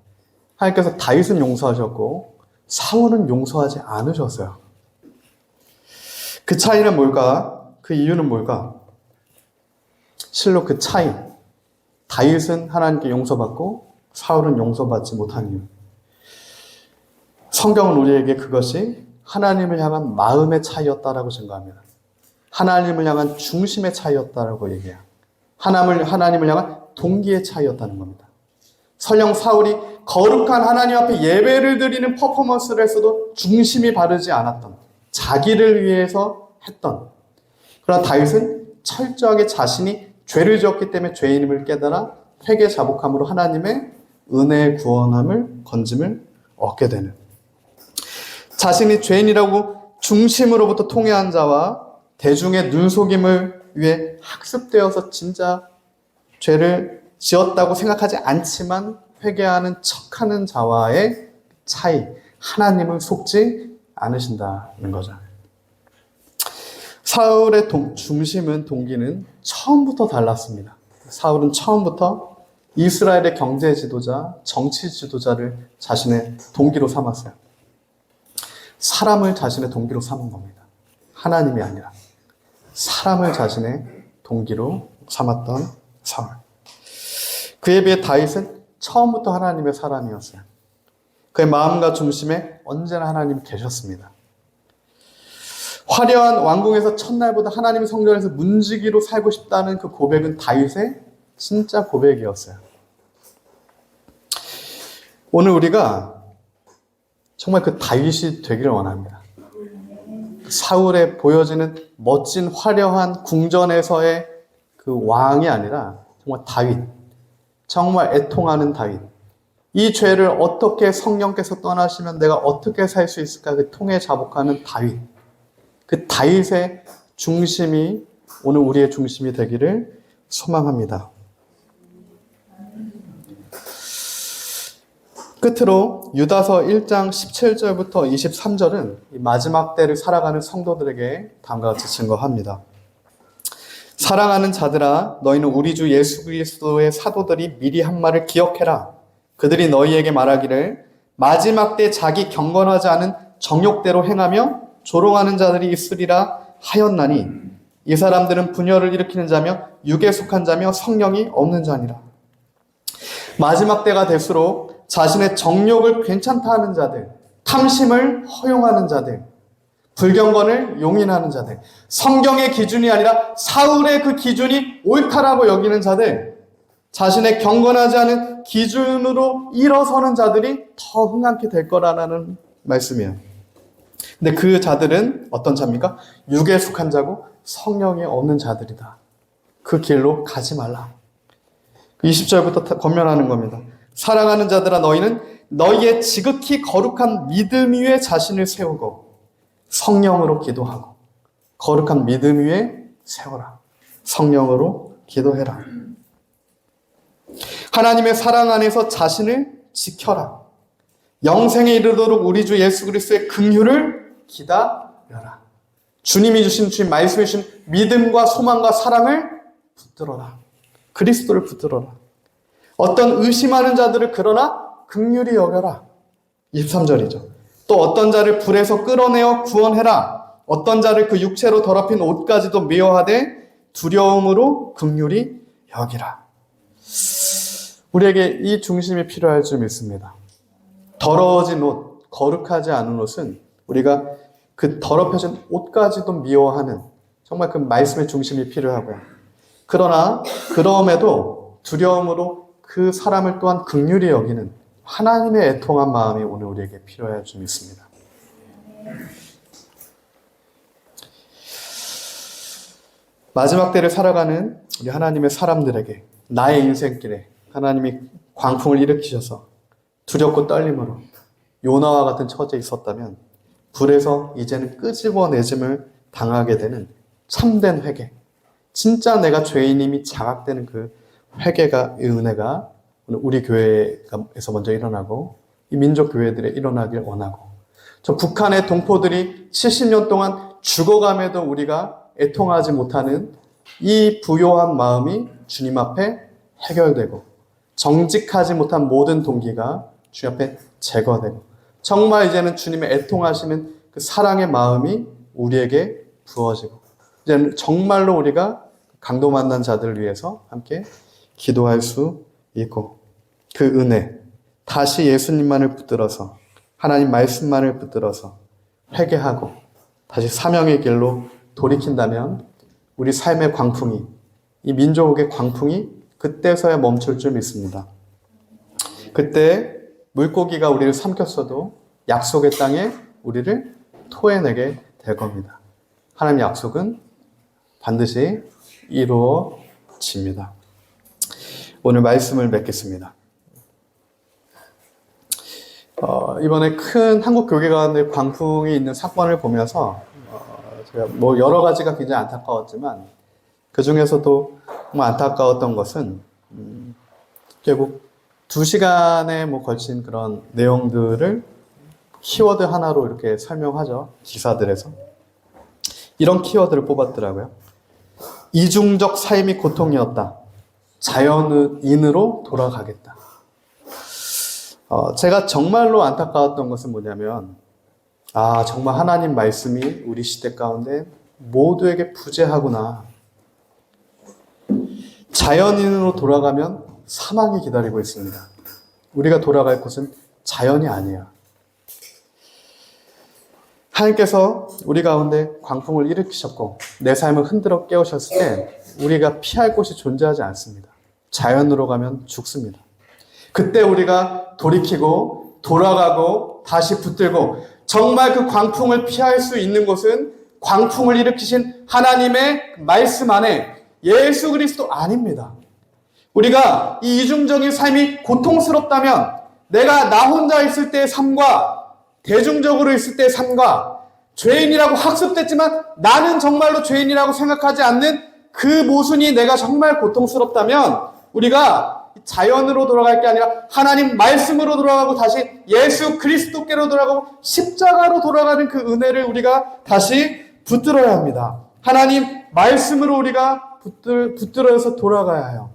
Speaker 1: 하나님께서 다윗은 용서하셨고 사울은 용서하지 않으셨어요. 그 차이는 뭘까? 그 이유는 뭘까? 실로 그 차이. 다윗은 하나님께 용서받고 사울은 용서받지 못한 이유. 성경은 우리에게 그것이 하나님을 향한 마음의 차이였다라고 증거합니다. 하나님을 향한 중심의 차이였다라고 얘기해요. 하나님을 향한 동기의 차이였다는 겁니다. 설령 사울이 거룩한 하나님 앞에 예배를 드리는 퍼포먼스를 했어도 중심이 바르지 않았던, 자기를 위해서 했던. 그러나 다윗은 철저하게 자신이 죄를 지었기 때문에 죄인임을 깨달아 회개 자복함으로 하나님의 은혜의 구원함을, 건짐을 얻게 되는. 자신이 죄인이라고 중심으로부터 통회한 자와 대중의 눈속임을 위해 학습되어서 진짜 죄를 지었다고 생각하지 않지만 회개하는 척하는 자와의 차이, 하나님을 속지 않으신다는 거죠. 사울의 중심은, 동기는 처음부터 달랐습니다. 사울은 처음부터 이스라엘의 경제 지도자, 정치 지도자를 자신의 동기로 삼았어요. 사람을 자신의 동기로 삼은 겁니다. 하나님이 아니라 사람을 자신의 동기로 삼았던 사울. 그에 비해 다윗은 처음부터 하나님의 사람이었어요. 그의 마음과 중심에 언제나 하나님이 계셨습니다. 화려한 왕궁에서 첫날보다 하나님의 성전에서 문지기로 살고 싶다는 그 고백은 다윗의 진짜 고백이었어요. 오늘 우리가 정말 그 다윗이 되기를 원합니다. 사울에 보여지는 멋진 화려한 궁전에서의 그 왕이 아니라 정말 다윗, 정말 애통하는 다윗. 이 죄를 어떻게 성령께서 떠나시면 내가 어떻게 살 수 있을까? 그 통에 자복하는 다윗. 그 다윗의 중심이 오늘 우리의 중심이 되기를 소망합니다. 끝으로 유다서 1장 17절부터 23절은 마지막 때를 살아가는 성도들에게 다음과 같이 증거합니다. 사랑하는 자들아, 너희는 우리 주 예수 그리스도의 사도들이 미리 한 말을 기억해라. 그들이 너희에게 말하기를 마지막 때 자기 경건하지 않은 정욕대로 행하며 조롱하는 자들이 있으리라 하였나니 이 사람들은 분열을 일으키는 자며 육에 속한 자며 성령이 없는 자니라. 마지막 때가 될수록 자신의 정욕을 괜찮다 하는 자들, 탐심을 허용하는 자들, 불경건을 용인하는 자들, 성경의 기준이 아니라 사울의 그 기준이 옳다라고 여기는 자들, 자신의 경건하지 않은 기준으로 일어서는 자들이 더 흥하게 될 거라는 말씀이에요. 근데 그 자들은 어떤 자입니까? 육에 속한 자고 성령이 없는 자들이다. 그 길로 가지 말라. 20절부터 권면하는 겁니다. 사랑하는 자들아, 너희는 너희의 지극히 거룩한 믿음 위에 자신을 세우고 성령으로 기도하고. 거룩한 믿음 위에 세워라. 성령으로 기도해라. 하나님의 사랑 안에서 자신을 지켜라. 영생에 이르도록 우리 주 예수 그리스도의 긍휼을 기다려라. 주님이 주신, 주님 말씀해 주신 믿음과 소망과 사랑을 붙들어라. 그리스도를 붙들어라. 어떤 의심하는 자들을 그러나 긍휼히 여겨라. 23절이죠. 또 어떤 자를 불에서 끌어내어 구원해라. 어떤 자를 그 육체로 더럽힌 옷까지도 미워하되 두려움으로 긍휼히 여기라. 우리에게 이 중심이 필요할 줄 믿습니다. 더러워진 옷, 거룩하지 않은 옷은 우리가 그 더럽혀진 옷까지도 미워하는 정말 그 말씀의 중심이 필요하고요. 그러나 그럼에도 두려움으로 그 사람을 또한 긍휼히 여기는 하나님의 애통한 마음이 오늘 우리에게 필요할 줄 믿습니다. 마지막 때를 살아가는 우리 하나님의 사람들에게 나의 인생길에 하나님이 광풍을 일으키셔서 두렵고 떨림으로 요나와 같은 처지에 있었다면 불에서 이제는 끄집어내짐을 당하게 되는 참된 회개, 진짜 내가 죄인임이 자각되는 그 회개가, 이 은혜가 오늘 우리 교회에서 먼저 일어나고 이 민족 교회들에 일어나길 원하고, 저 북한의 동포들이 70년 동안 죽어감에도 우리가 애통하지 못하는 이 부요한 마음이 주님 앞에 해결되고, 정직하지 못한 모든 동기가 주님 앞에 제거되고, 정말 이제는 주님의 애통하시는 그 사랑의 마음이 우리에게 부어지고, 이제는 정말로 우리가 강도 만난 자들을 위해서 함께 기도할 수 있고, 그 은혜, 다시 예수님만을 붙들어서 하나님 말씀만을 붙들어서 회개하고 다시 사명의 길로 돌이킨다면 우리 삶의 광풍이, 이 민족의 광풍이 그때서야 멈출 줄 믿습니다. 그때 물고기가 우리를 삼켰어도 약속의 땅에 우리를 토해내게 될 겁니다. 하나님의 약속은 반드시 이루어집니다. 오늘 말씀을 맺겠습니다. 이번에 큰 한국 교회 가운데 광풍이 있는 사건을 보면서 제가 여러 가지가 굉장히 안타까웠지만 그 중에서도 정말 안타까웠던 것은 결국 2시간에 걸친 그런 내용들을 키워드 하나로 이렇게 설명하죠. 기사들에서. 이런 키워드를 뽑았더라고요. 이중적 삶이 고통이었다. 자연인으로 돌아가겠다. 제가 정말로 안타까웠던 것은 뭐냐면, 정말 하나님 말씀이 우리 시대 가운데 모두에게 부재하구나. 자연인으로 돌아가면 사망이 기다리고 있습니다. 우리가 돌아갈 곳은 자연이 아니에요. 하나님께서 우리 가운데 광풍을 일으키셨고 내 삶을 흔들어 깨우셨을 때 우리가 피할 곳이 존재하지 않습니다. 자연으로 가면 죽습니다. 그때 우리가 돌이키고 돌아가고 다시 붙들고 정말 그 광풍을 피할 수 있는 곳은 광풍을 일으키신 하나님의 말씀 안에 예수 그리스도 아닙니다. 우리가 이 이중적인 삶이 고통스럽다면 내가 나 혼자 있을 때의 삶과 대중적으로 있을 때의 삶과 죄인이라고 학습됐지만 나는 정말로 죄인이라고 생각하지 않는 그 모순이 내가 정말 고통스럽다면 우리가 자연으로 돌아갈 게 아니라 하나님 말씀으로 돌아가고 다시 예수 그리스도께로 돌아가고 십자가로 돌아가는 그 은혜를 우리가 다시 붙들어야 합니다. 하나님 말씀으로 우리가 붙들어서 돌아가야 해요.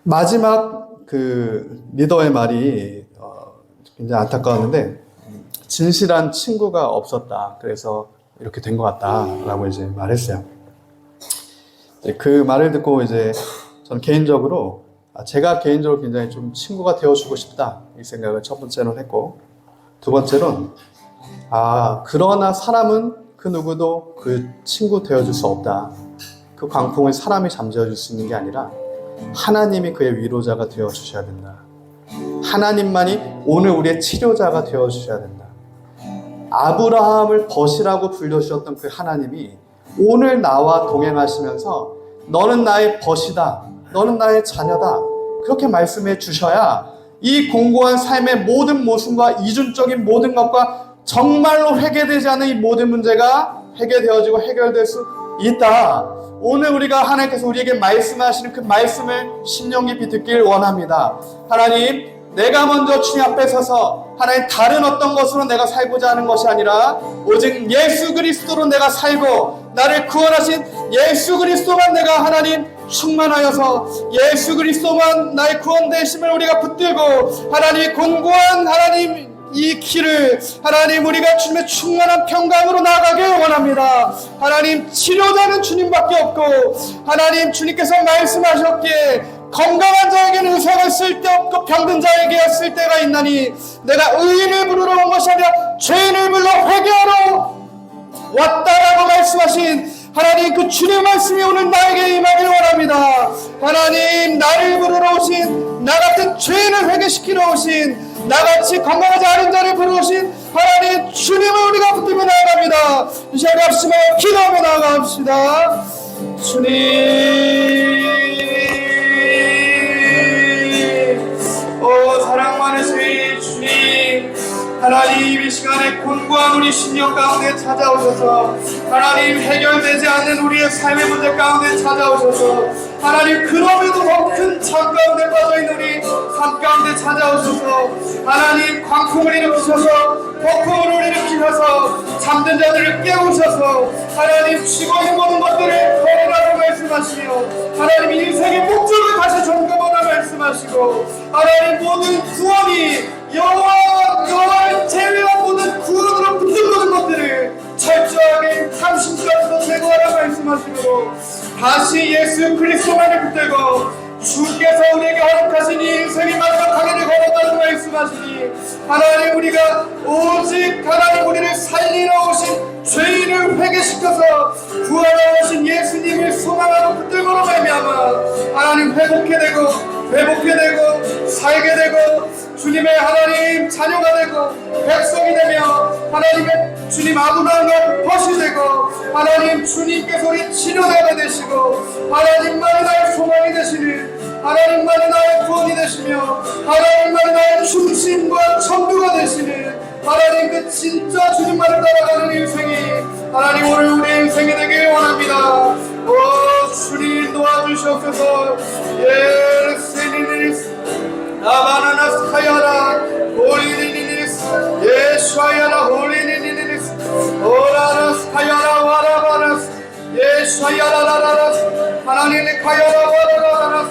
Speaker 1: 마지막 그 리더의 말이 굉장히 안타까웠는데, 진실한 친구가 없었다. 그래서 이렇게 된 것 같다라고 이제 말했어요. 그 말을 듣고 이제 저는 개인적으로 제가 개인적으로 굉장히 좀 친구가 되어주고 싶다 이 생각을 첫 번째로 했고, 두 번째로는 그러나 사람은 그 누구도 그 친구 되어줄 수 없다. 그 광풍을 사람이 잠재워줄 수 있는 게 아니라 하나님이 그의 위로자가 되어주셔야 된다. 하나님만이 오늘 우리의 치료자가 되어주셔야 된다. 아브라함을 벗이라고 불러주셨던 그 하나님이 오늘 나와 동행하시면서 너는 나의 벗이다, 너는 나의 자녀다, 그렇게 말씀해 주셔야 이 공고한 삶의 모든 모순과 이중적인 모든 것과 정말로 해결되지 않은 이 모든 문제가 해결되어지고 해결될 수 있다. 오늘 우리가 하나님께서 우리에게 말씀하시는 그 말씀을 심령 깊이 듣길 원합니다. 하나님, 내가 먼저 주님 앞에 서서 하나님 다른 어떤 것으로 내가 살고자 하는 것이 아니라 오직 예수 그리스도로 내가 살고 나를 구원하신 예수 그리스도만 내가 하나님 충만하여서 예수 그리스도만 나의 구원되심을 우리가 붙들고 하나님 공고한 하나님 이 길을 하나님 우리가 주님의 충만한 평강으로 나아가길 원합니다. 하나님, 치료자는 주님밖에 없고 하나님 주님께서 말씀하셨기에 건강한 자에게는 의사가 쓸데없고 병든 자에게 쓸데가 있나니 내가 의인을 부르러 온 것이 아니라 죄인을 불러 회개하러 왔다라고 말씀하신 하나님 그 주님의 말씀이 오늘 나에게 임하길 원합니다. 하나님, 나를 부르러 오신 나 같은 죄인을 회개시키러 오신 나같이 건강하지 않은 자를 부르신 하나님 주님을 우리가 붙들고 나아갑니다. 이 시간에 합심하여 기도하며 나아갑시다. 주님, 오 사랑 많으신 주님, 하나님 이 시간에 곤고한 우리 심령 가운데 찾아오셔서 하나님 해결되지 않는 우리의 삶의 문제 가운데 찾아오셔서 하나님 그럼에도 더 큰 잠 가운데 빠져있는 우리 삶 가운데 찾아오셔서 하나님 광풍을 일으키셔서 폭풍을 일으키셔서 잠든 자들을 깨우셔서 하나님 쉬고 있는 모든 것들을 걸으라고 말씀하시며 하나님 인생의 목적을 다시 점검하라 말씀하시고 하나님 모든 구원이 여호와를 제외한 모든 구원으로 붙들고는 것들을 철저하게 탐심까지도 제거하라 말씀하시므로 다시 예수 그리스도만을 붙들고 주께서 우리에게 허락하신 이 인생의 마지막 강연을 걸었다고 말씀하시니 하나님 우리가 오직 하나님 우리를 살리러 오신 죄인을 회개시켜서 구하러 오신 예수님을 소망하고 붙들고로 말미암아 하나님 회복해 되고 살게 되고 주님의 하나님 자녀가 되고 백성이 되며 하나님의 주님 아브라함의 벗이 되고 하나님 주님께서 우리 치료자가 되시고 하나님만이 나의 소망이 되시는 하나님만이 나의 구원이 되시며 하나님만이 나의 중심과 전부가 되시는 하나님 그 진짜 주님만을 따라가는 인생이 하나님 오늘 우리 인생이 되길 원합니다. 오 주님 도와주시옵소서. 예스니니스 나바나나스 카야라 홀리니니스 예수아야라 홀리니니스 오라나스 카야라 와라바나스 예수아야라라라스 하나님의 카야라 와라라라스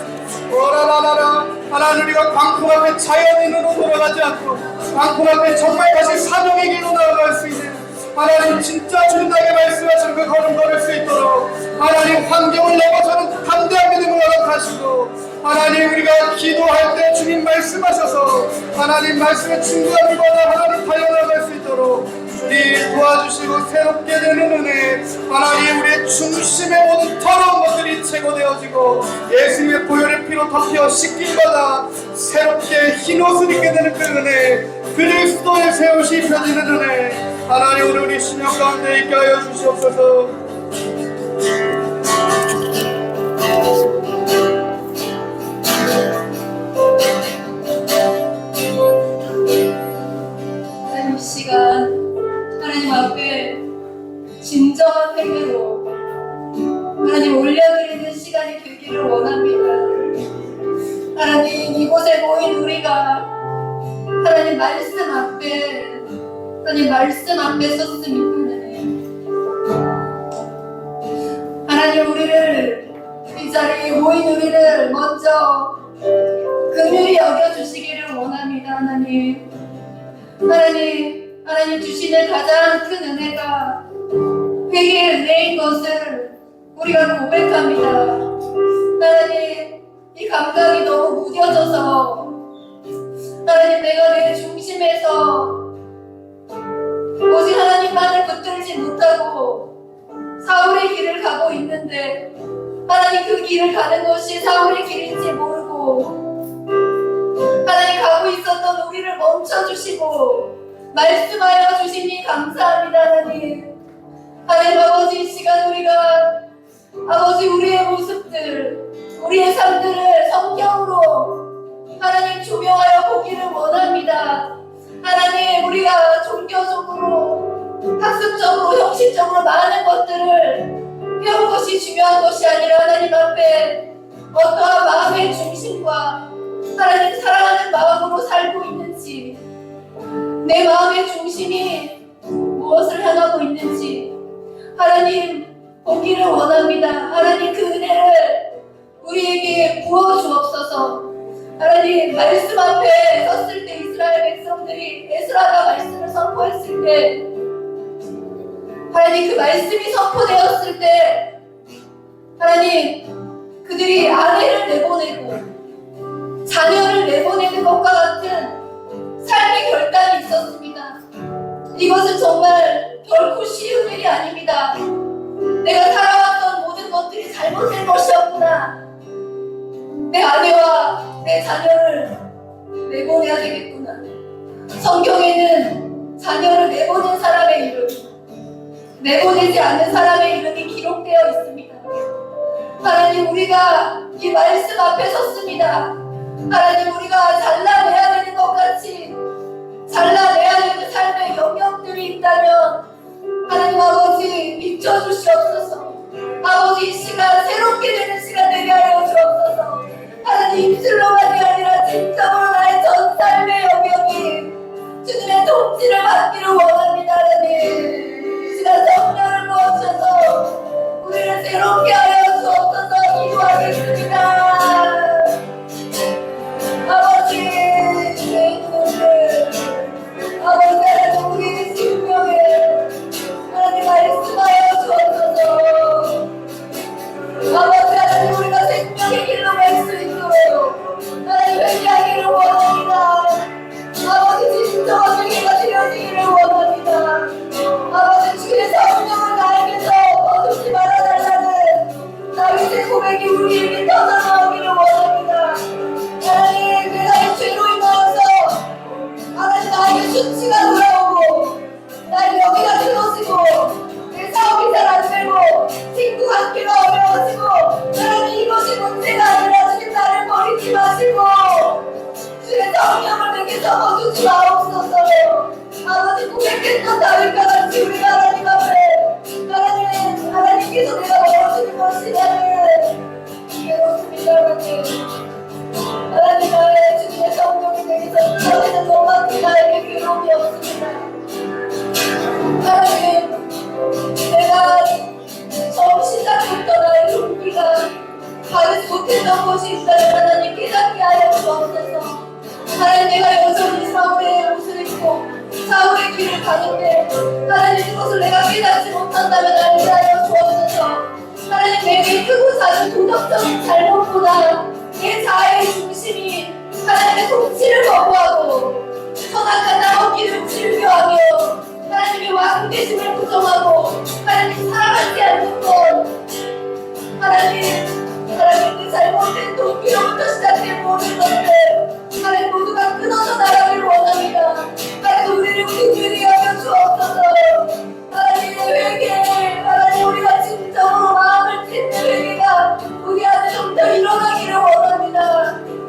Speaker 1: 오라라라라 하나님 우리가 광풍 앞에 자연인으로 돌아가지 않고 광풍 앞에 정말 다시 사명의 길로 나아갈 수 있는 하나님 진짜 주님 나에게 말씀하시는 그 걸음 걸을 수 있도록 하나님 환경을 넘어서는 담대한 믿음을 허락하시고 하나님 우리가 기도할 때 주님 말씀하셔서 하나님 말씀에 충분함을 받아 하나님 달려나갈 수 있도록 주님 도와주시고 새롭게 되는 은혜 하나님 우리의 중심의 모든 더러운 것들이 제거되어지고 예수님의 보혈의 피로 덮여 씻김받아 새롭게 흰옷을 입게 되는 그 은혜 그리스도의 새 옷이 입혀지는 은혜 하나님 오늘 우리 심령 가운데 있게 하여 주시옵소서.
Speaker 2: 하나님 시간 하나님 앞에 진정한 회개로 하나님 올려드리는 시간이 되기를 원합니다. 하나님 이곳에 모인 우리가 하나님 말씀 앞에 섰습니다. 하나님 우리를 이 자리에 모인 우리를 먼저 긍휼히 여겨주시기를 원합니다. 하나님 주시는 가장 큰 은혜가 회개의 은혜인 것을 우리가 고백합니다. 하나님 이 감각이 너무 무뎌져서 하나님 내가 내 중심에서 오직 하나님만을 붙들지 못하고 사울의 길을 가고 있는데 하나님 그 길을 가는 것이 사울의 길인지 모르고 하나님 가고 있었던 우리를 멈춰주시고 말씀하여 주시니 감사합니다. 하나님 아버지 아버지 이 시간 우리가 아버지 우리의 모습들 우리의 삶들을 성경으로 하나님 조명하여 보기를 원합니다. 하나님 우리가 종교적으로 학습적으로 형식적으로 많은 것들을 배운 것이 중요한 것이 아니라 하나님 앞에 어떠한 마음의 중심과 하나님 사랑하는 마음으로 살고 있는지 내 마음의 중심이 무엇을 향하고 있는지 하나님 보기를 원합니다. 하나님 그 은혜를 우리에게 부어주옵소서. 하나님 말씀 앞에 섰을 때 이스라엘 백성들이 에스라가 말씀을 선포했을 때 하나님 그 말씀이 선포되었을 때 하나님 그들이 아내를 내보내고 자녀를 내보내는 것과 같은 삶의 결단이 있었습니다. 이것은 정말 결코 쉬운 일이 아닙니다. 내가 살아왔던 모든 것들이 잘못된 것이었구나. 내 아내와 내 자녀를 내보내야 되겠구나. 성경에는 자녀를 내보낸 사람의 이름, 내보내지 않는 사람의 이름이 기록되어 있습니다. 하나님 우리가 이 말씀 앞에 섰습니다. 하나님 우리가 잘라내야 되는 것 같이 잘라내야 되는 삶의 영역들이 있다면 하나님 아버지 비춰주시옵소서. 아버지 이 시간 새롭게 되는 시간 되게 하여 주옵소서. 하나님 입술로만이 아니라 진정으로 나의 전 삶의 영역이 주님의 통치를 받기를 원합니다. 하나님 이 시간 성령을 부어주셔서 우리를 새롭게 하여 주옵소서. 기도하겠습니다. 아버지 내 눈을 아버지 하나님 우리의 생명에 하나님 말씀하여 주옵소서. 아버지 하나님 우리가 생명의 길로 갈 수 있도록 하나님 회개하기를 원합니다. 아버지 진정한 회개가 되어지기를 원합니다. 아버지 주의 성령을 나에게서 거두지 말아달라는 다윗의 고백이 우리에게 터져나오기를 원합니다. 하나님 그 나의 죄로 인하여서 하나님 나에게 수치가 돌아오고 나의 명예가 틀어지고 내 사업이 잘 안 되고 친구 관계가 어려워지고 하나님 이것이 문제가 아니라 주님 나를 버리지 마시고 주의 성령을 내게서 거두지 마옵소서. 아버지 고백했던 다윗과 같이 우리가 하나님 앞에 하나님께서 내가 멀어지는 것이라는 괴롭습니다. 하나님 나의 주님의 성령이 내게서 터지는 것만큼 나에게 괴로움이 없습니다. 하나님 내가 처음 시작부터 나의 동기가 가르지 못했던 것이 있다면 하나님 깨닫게 하여 주옵소서. 하나님 내가 여전히 사울의 옷을 입고 사울의 길을 가는데 하나님 그것을 내가 깨닫지 못한다면 알게 하여 주옵소서. 하나님 내게 크고 작은 도덕적인 잘못보다 내 자아의 중심이 하나님의 통치를 거부하고 선악한 나머지를 즐겨하며 하나님의 왕되심을 부정하고 하나님 사랑하지 않는 것 하나님 그 잘못된 동기로부터 시작된 모든 것들 하나님 모두가 끊어져 나가기를 원합니다. 하나님 우리를 긍휼히 여겨 주옵소서. 하나님 회개 하나님 우리가 진정으로 마음을 찢는 회개가 우리 안에 좀 더 일어나기를 원합니다.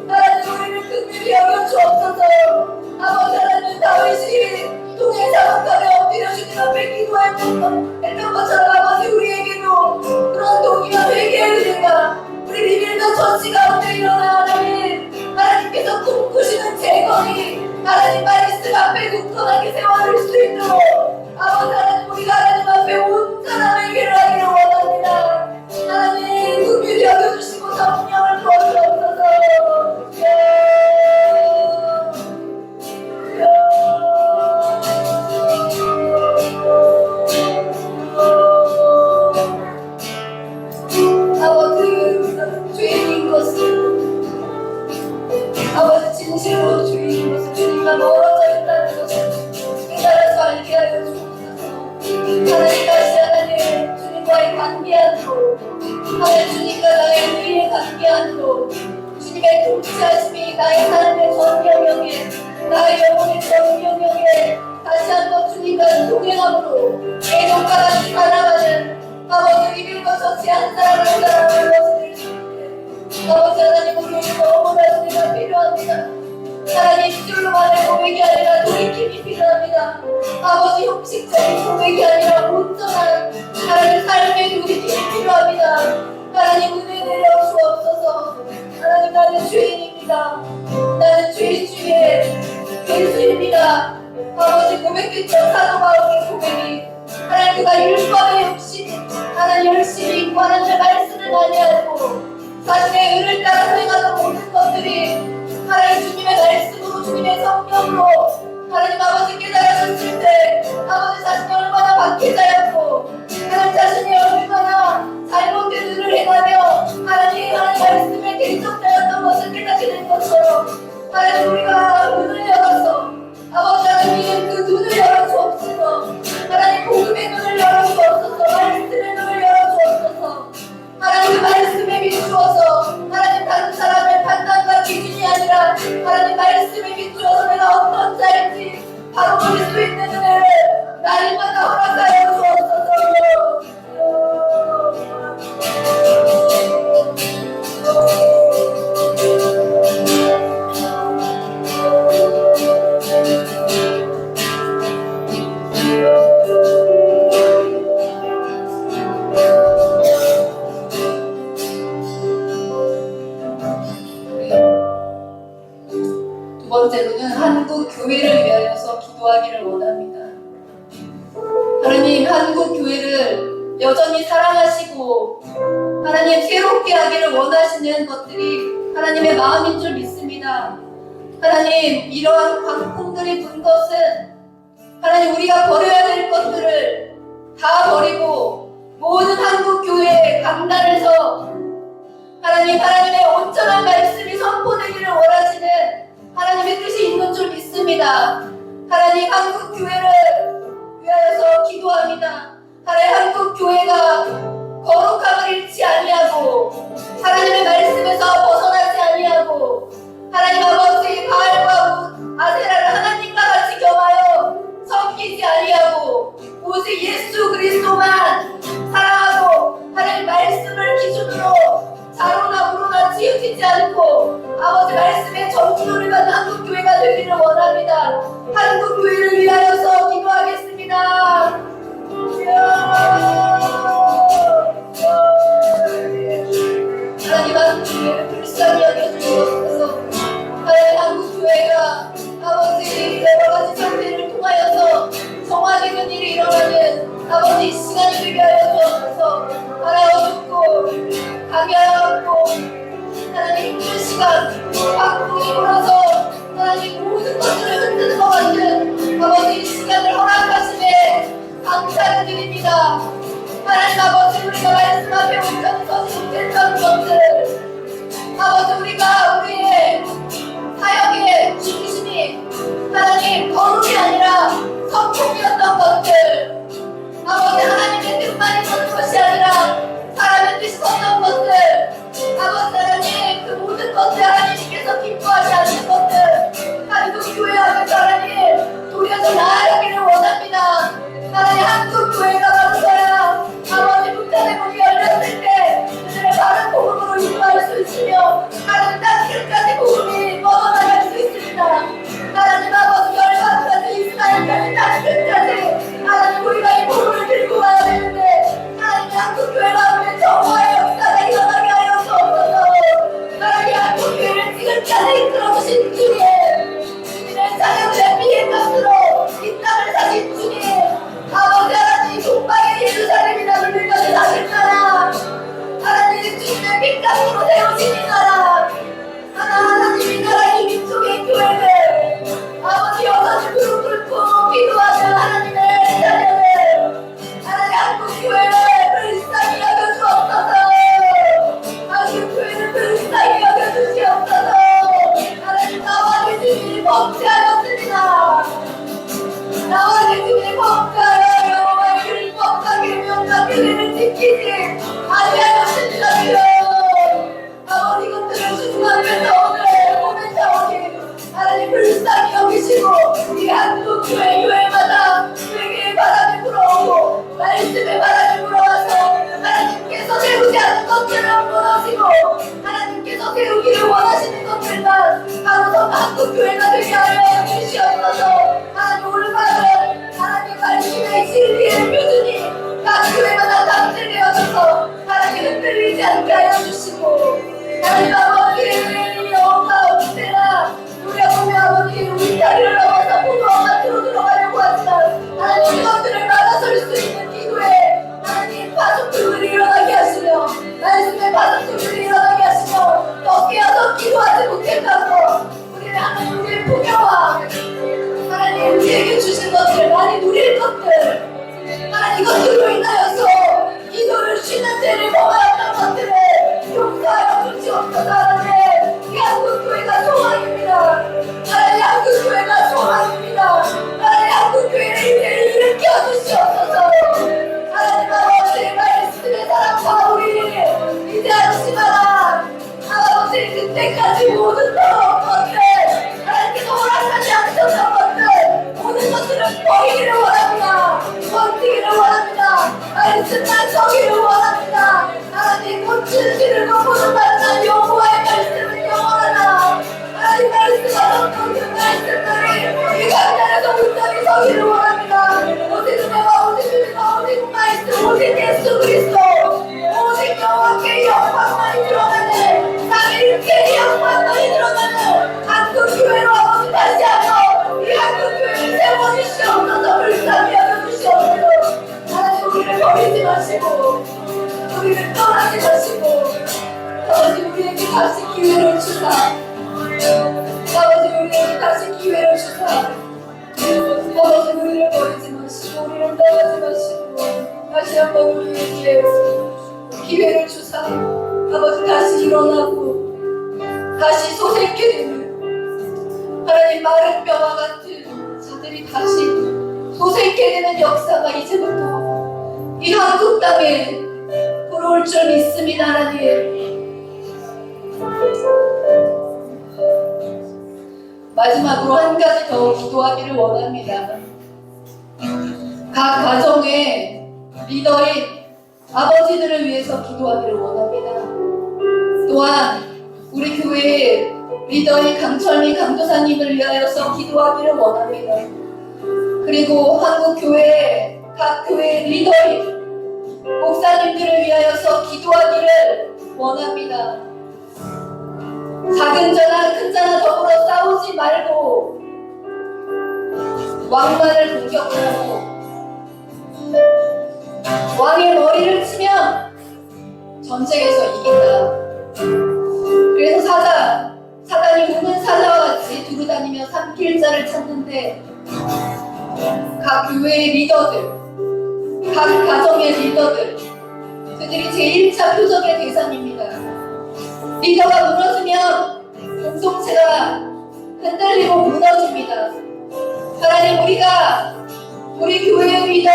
Speaker 2: 하나님 우리를 긍휼히 여겨 주옵소서. 아버지 하나님 다윗이 동해 사막강에 엎드려 주님 앞에 기도했던 것처럼 아버지 우리에게도 그런 동의와 회개의 은혜가 우리 리빌더 처치 가운데 일어나 하나님께서 꿈꾸시는 재건이 하나님 말씀 앞에 굳건하게 세워질 수 있도록 아버지 하나님 우리가 하나님 앞에 온전한 회개를 하기를 원합니다. 하나님 긍휼히 여겨주시고 성령을 부어주옵소서. 아버지 죄인인 것을 아버지 진실로 죄인인 것을 주님과 멀어져 있다는 것을 깨달아서 알게 하여 주옵소서. 고백이 아니라 돌이킴이 필요합니다. 아버지 형식적인 고백이 아니라 온전한 하나님 삶의 돌이킴이 필요합니다. 하나님 은혜 내려 주옵소서. 하나님 나는 죄인입니다. 나는 죄 중에 괴수입니다. 아버지 고백했던 사도 바울의 고백이 하나님 그가 율법의 욕심 하나님 열심히 있고 하나님의 말씀을 많이 알고 자신의 의를 따라 행하던 모든 것들이 하나님 주님의 말씀으로 주님의 성령으로 하나님 아버지 깨달아졌을 때 아버지 자신이 얼마나 박해자였고 하나님 자신이 얼마나 잘못된 일을 행하며 하나님 말씀에 대적자였던 것을 깨닫게 된 것처럼 하나님 우리가 눈을 열어서 아버지 하나님 그 눈을 열어주옵소서. 하나님 복음의 눈을 열어주옵소서. 말씀의 눈을 열어주옵소서. 하나님 그 말씀에 비추어서 하나님 다른 사람의 판단과 기준이 아니라 하나님 말씀에 비추어서 내가 어떤 자인지 바로 볼 수 있는 은혜를 날마다 허락하여 주옵소서. 두 번째로는 한국 교회를 위하여서 기도하기를 원합니다. 하나님 한국 교회를 여전히 사랑하시고 하나님 새롭게 하기를 원하시는 것들이 하나님의 마음인 줄 믿습니다. 하나님 이러한 광풍들이 분 것은 하나님 우리가 버려야 될 것들을 다 버리고 모든 한국 교회에 강단을 서 하나님의 온전한 말씀이 선포되기를 원하시는 하나님의 뜻이 있는 줄 믿습니다. 하나님 한국 교회를 위하여서 기도합니다. 하나님 한국 교회가 거룩함을 잃지 아니하고 하나님의 말씀에서 벗어나지 아니하고 하나님 아버지 바알과 아세라를 하나님과 같이 겸하여 섬기지 아니하고 오직 예수 그리스도만 사랑하고 하나님 말씀을 기준으로 자로나 우로나 치우치지 않고 아버지 말씀의 정수를 받는 한국교회가 되기를 원합니다. 한국교회를 위하여서 기도하겠습니다. 하나님 한국교회를 불쌍히 여겨주시옵소서. 하나님 한국교회가 아버지 여러가지 상태를 통하여서 성화되는 일이 일어나는 아버지 이 시간이 되게 하여 주옵소서. 하나님 어둡고 강야하고 하나님 힘든 시간 박풍이 불어서 하나님 모든 것들을 흔드는 것 같은 아버지 이 시간을 허락하심에 감사를 드립니다. 하나님 아버지 우리가 말씀 앞에 온전히 서지 못했던 것들 아버지 우리가 우리의 사역의 중심이 하나님 거룩이 아니라 성품이었던 것들 아버지 하나님의 뜻만 있었던 것이 아니라 사람의 뜻이 섰던 것들 아버지 하나님 그 모든 것들 하나님께서 기뻐하지 않는 것들 한국교회 앞에서 하나님 돌려서 나아가기를 원합니다. 하나님 한국교회가 바로서야 아버지 북한의 문이 열렸을 때 그들의 바른 복음으로 인도할 수 있으며 하나님 땅끝까지 복음이 뻗어나갈 수 있습니다. 하나님 아버지 열방까지 이스라엘까지 땅끝까지 하나님 우리가 이 복음을 들고 가야 되는데 하나님 한국교회가 우리의 정화의 역사가 일어나게 하여 주옵소서. 하나님 한국교회를 지금까지 이끌어주신 주님 주님의 자녀들의 피의 값으로 이 땅을 사신 주님 아버지 하나님 동방의 예루살렘이라는 물건을 다신 나라 하나님 주님의 핏값으로 세우신 이 나라 하나님 이 나라 이 민족의 교회를 아버지 여전히 무릎 꿇고 기도하는 하나님의 자녀들 하나님 한국교회를 불쌍히 여겨주옵소서. 한국교회를 불쌍히 여겨주시옵소서. 하나님 나와 내 주님이 범죄하였습니다. 나와 내 주님이 범죄하여 여호와의 율법과 계명과 규례를 지키지 아니하였습니다며 아버지 이것들을 주님 앞에서 오늘 보면서 하나님 불쌍히 여기시고 우리 한국교회 교회마다 회개의 바람이 불어오고 말씀의 바람이 불어오고 말씀만 서기를 원합니다. 하나님 꽃을 기르고 보는 만난 여호와의 말씀은 영원하다. 하나님 말씀하던 그 말씀들이 이 강단에서 온전히 서기를 원합니다. 오직 은혜와 오직 믿음과 오직 말씀 오직 예수 그리스도 오직 여호와께 영광만이 드러나는 삼위일체의 영광만이 드러나는 한국교회로 아버지 다시 한번 이 한국교회를 세워주시옵소서. 불쌍히 여겨주시옵소서. 하나님 우리를 버리지 마시고 우리를 떠나지 마시고 아버지 우리에게 다시 기회를 주사 아버지 우리에게 다시 기회를 주사 아버지 우리를 버리지 마시고 우리를 떠나지 마시고 다시 한번 우리에게 기회를 주사 아버지 다시 일어나고 다시 소생케 되는 하나님 마른 뼈와 같은 자들이 다시 소생케 되는 역사가 이제부터 이 한국 땅에 불어올 줄 믿습니다. 하나님 마지막으로 한 가지 더 기도하기를 원합니다. 각 가정의 리더인 아버지들을 위해서 기도하기를 원합니다. 또한 우리 교회의 리더인 강철민 강도사님을 위하여서 기도하기를 원합니다. 그리고 한국교회의 각 교회의 리더인 목사님들을 위하여서 기도하기를 원합니다. 작은 자나 큰 자나 더불어 싸우지 말고 왕만을 공격하고 왕의 머리를 치면 전쟁에서 이긴다. 그래서 사단이 우는 사자와 같이 두루다니며 삼킬 자를 찾는데 각 교회의 리더들, 각 가정의 리더들, 그들이 제1차 표적의 대상입니다. 리더가 무너지면 공동체가 흔들리고 무너집니다. 하나님 우리 교회의 리더,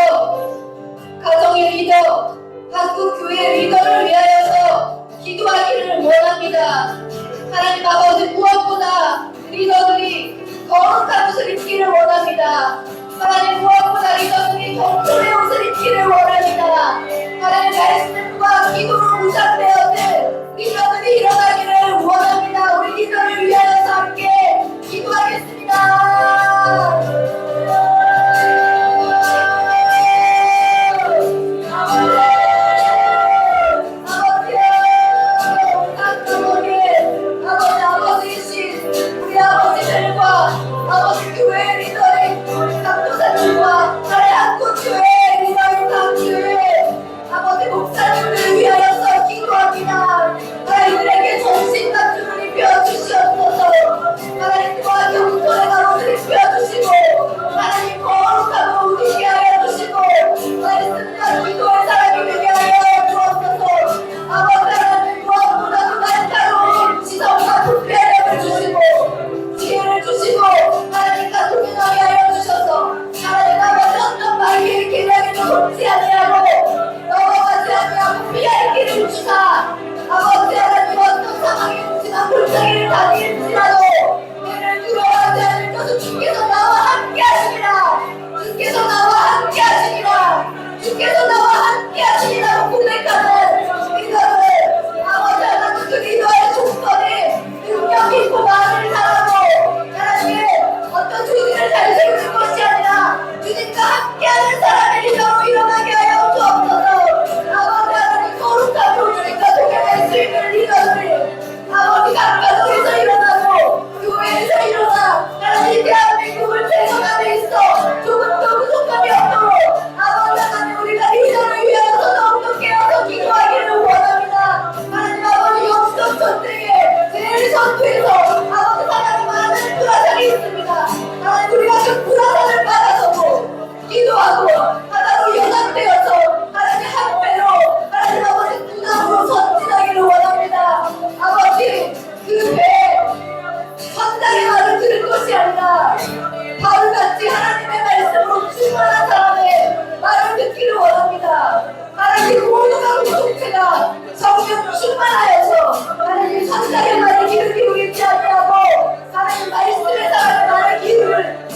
Speaker 2: 가정의 리더, 한국 교회의 리더를 위하여서 기도하기를 원합니다. 하나님 아버지 무엇보다 리더들이 거룩한 옷을 입기를 원합니다. 하나님 무엇보다 리더들이 경건의 옷을 입기를 원합니다. 하나님 말씀과 기도로 무장되어진 리더들이 일어나기를 원합니다. 우리 리더를 위하여서 함께 기도하겠습니다. 아버지 교회 리더인 강도사님과 나의 한국교회 리더인 강교회 아버지 목사님을 위하여서 기도합니다. 아이들에게 정신과 주를 입혀 주시옵소서. 하나님 또한 경건의 가로를 입혀 주시고 하나님 거룩하고 우리게 하여 주시고 말씀과 기도의 사람이 되게 하여 주옵소서. 아버지 하나님 무엇보다도 날카로운 지성과 부패를 주시고 지혜를 주시고 하나님과 동행하게 하여 주셔서 하나님 아버지 어떤 마귀의 계략에도 속지 아니하고 너와 같이 아니하고 피할 길을 주사 아버지 하나님 어떤 상황이 있지만 불쌍히를 다닐지라도 너를 두려워하지 않을 것은 주께서 나와 함께 하시니라. 주께서 나와 함께 하시니라. 주께서 나와 함께 하시니라고 고백하는 리더들 아버지 하나님 그 리더의 조건이 능력 있고 마음을 사랑하고 하나님 어떤 주님을 잘 세우는 것이 아니라 주님과 함께하는 사람의 리더로 일어나게 하여 주옵소서. 아버지 하나님 거룩하고 주님과 동행할 수 있는 리더들이 아버지 각 가정에서 일어나고 교회에서 일어나 하나님 대한민국을 재건하는 데 있어 조금도 부족함이 없도록 아버지 하나님 우리가 리더를 위하여서 더욱더 깨어서 기도하기를 원합니다. 하나님 아버지 영적 전쟁에 제일 선두에서 아버지 하나님 많은 불화상이 있습니다. 하나님 우리가 그 불화상을 받아서도 기도하고 하나로 연합되어서 하나님 한 배로 하나님 아버지 눈앞으로 전진하기를 원합니다. 아버지 그 배 선장의 말을 들을 것이 아니라 바울같이 하나님의 말씀으로 충만한 사람의 말을 듣기를 원합니다. 하나님 모든 공동체가 성령 충만하여서 하나님 선장의 말을 귀를 기울이지 아니하고 하나님 말씀의 사람의 말을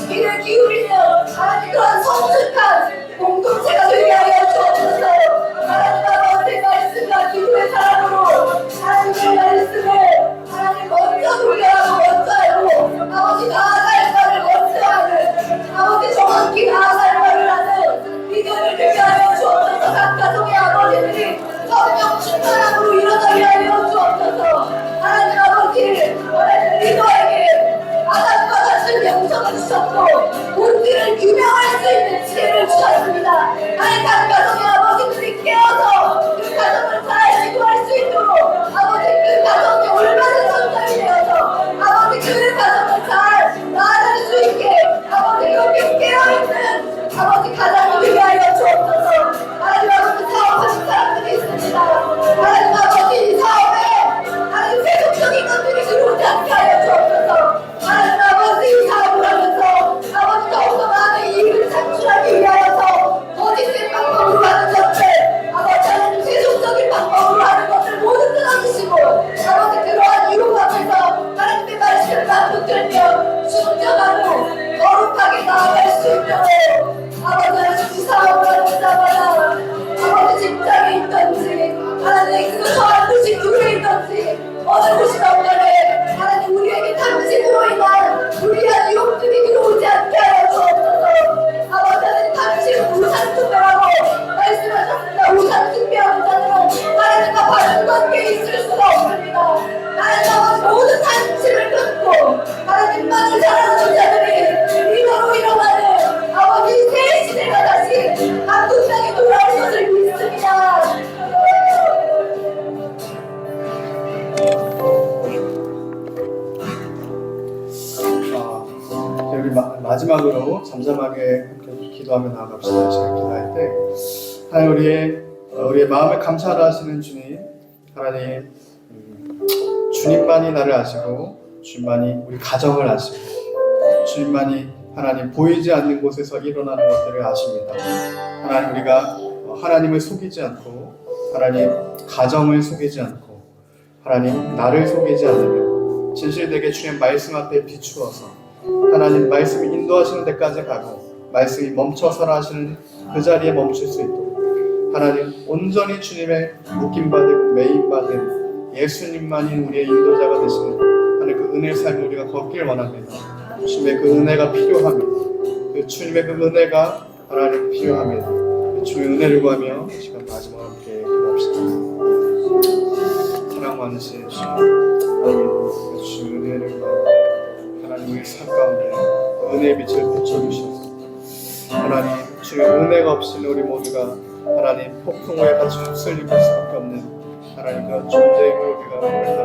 Speaker 2: 귀를 기울이며 하나님 그런 성숙한 공동체가 되게 하여 주옵소서. 우리를 규명할 수 있는 지혜를 주셨습니다. 하나님 각 가정의 아버지들이 깨어서 그 가정을 잘 지도할 수 있도록 아버지 그 가정이 올바른 성장이 되어서 아버지 그 가정을 잘 나아갈 수 있게 아버지 그렇게 깨어있는 아버지 가정이 되게 하여 주옵소서. 하나님 아버지 사업하신 사람들이 있습니다. 하나님 아버지 이 사업에 하나님 세속적인 것들이 들어오지 않게 하여 주옵소서. 하나님 아버지 이 사업을 하면서 아버지 더욱더 많은 이익을 창출하기 위하여서 거짓된 방법으로 하는 것들 아버지 하나님 세속적인 방법으로 하는 것을 모두 끊어주시고 아버지 그러한 유혹 앞에서 하나님의 말씀을 붙들며 순정하고 거룩하게 나아갈 수 있도록 아버지 하나님 이 사업을 하는 자마다 아버지 직장에 있던지 하나님 그 저한 곳이 누구에 있던지 어느 곳이든 간에 하나님 우리에게 당신으로 인한 불리한 유혹들이 들어오지 않게 하여 주옵소서. 아버지 하나님 당신은 우상 숭배라고 말씀하셨습니다. 우상 숭배하는 자들은 하나님과 바른 관계에 있을 수가 없습니다. 하나님 아버지 모든 당신을 끊고 하나님만을 사랑하는 자들이 리더로 일어나는 아버지 새 시대가 다시 한국 땅에 돌아올 것을 믿습니다.
Speaker 1: 우리 마지막으로 잠잠하게 함께 기도하며 나아갑시다. 제가 기도할 때 하나님 우리의 마음을 감찰하시는 주님, 하나님 주님만이 나를 아시고 주님만이 우리 가정을 아시고 주님만이 하나님 보이지 않는 곳에서 일어나는 것들을 아십니다. 하나님 우리가 하나님을 속이지 않고 하나님 가정을 속이지 않고 하나님 나를 속이지 않으면 진실되게 주님 말씀 앞에 비추어서 하나님 말씀이 인도하시는 데까지 가고 말씀이 멈춰서라 하시는 그 자리에 멈출 수 있도록 하나님 온전히 주님의 묶임받은 매임받은 예수님만이 우리의 인도자가 되시는 하나님 그 은혜의 삶을 우리가 걷길 원합니다. 주님의 그 은혜가 필요합니다. 그 주님의 그 은혜가 하나님 필요합니다. 그 주의 은혜를 구하며 이 시간 마지막으로 함께 기도합시다. 사랑 많으신 주님, 하나님 그 주의 은혜를 구하며 하나님 우리 삶 가운데 은혜의 빛을 비춰주셔서 하나님 주의 은혜가 없이는 우리 모두가 하나님 폭풍우에 같이 휩쓸릴 수밖에 없는 하나님 그런 존재임을 우리가 고백합니다.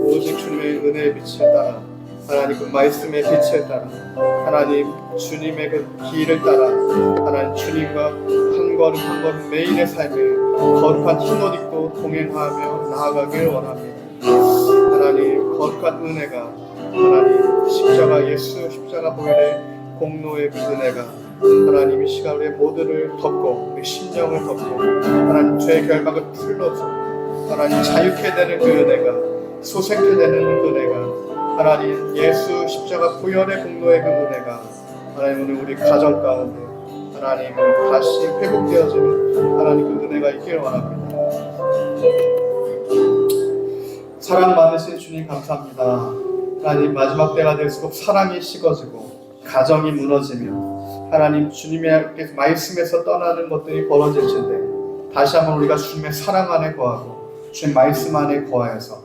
Speaker 1: 오직 주님의 은혜의 빛을 따라 하나님 그 말씀의 빛을 따라 하나님 주님의 그 길을 따라 하나님 주님과 한 걸음 한 걸음 매일의 삶을 거룩한 흰옷 입고 동행하며 나아가길 원합니다. 하나님 거룩한 은혜가 하나님 십자가 보혈의 공로의 그 은혜가 하나님 이 시간 우리의 모두를 덮고 우리 심령을 덮고 하나님 죄의 결박을 풀어서 하나님 자유케 되는 그 은혜가 소생케 되는 그 은혜가 하나님 예수 십자가 보혈의 공로의 그 은혜가 하나님 오늘 우리 가정 가운데 하나님 다시 회복되어지는 하나님 그 은혜가 있기를 원합니다. 사랑 많으신 주님 감사합니다. 하나님 마지막 때가 될수록 사랑이 식어지고 가정이 무너지며 하나님 주님의 말씀에서 떠나는 것들이 벌어질 텐데 다시 한번 우리가 주님의 사랑 안에 거하고 주님 말씀 안에 거하여서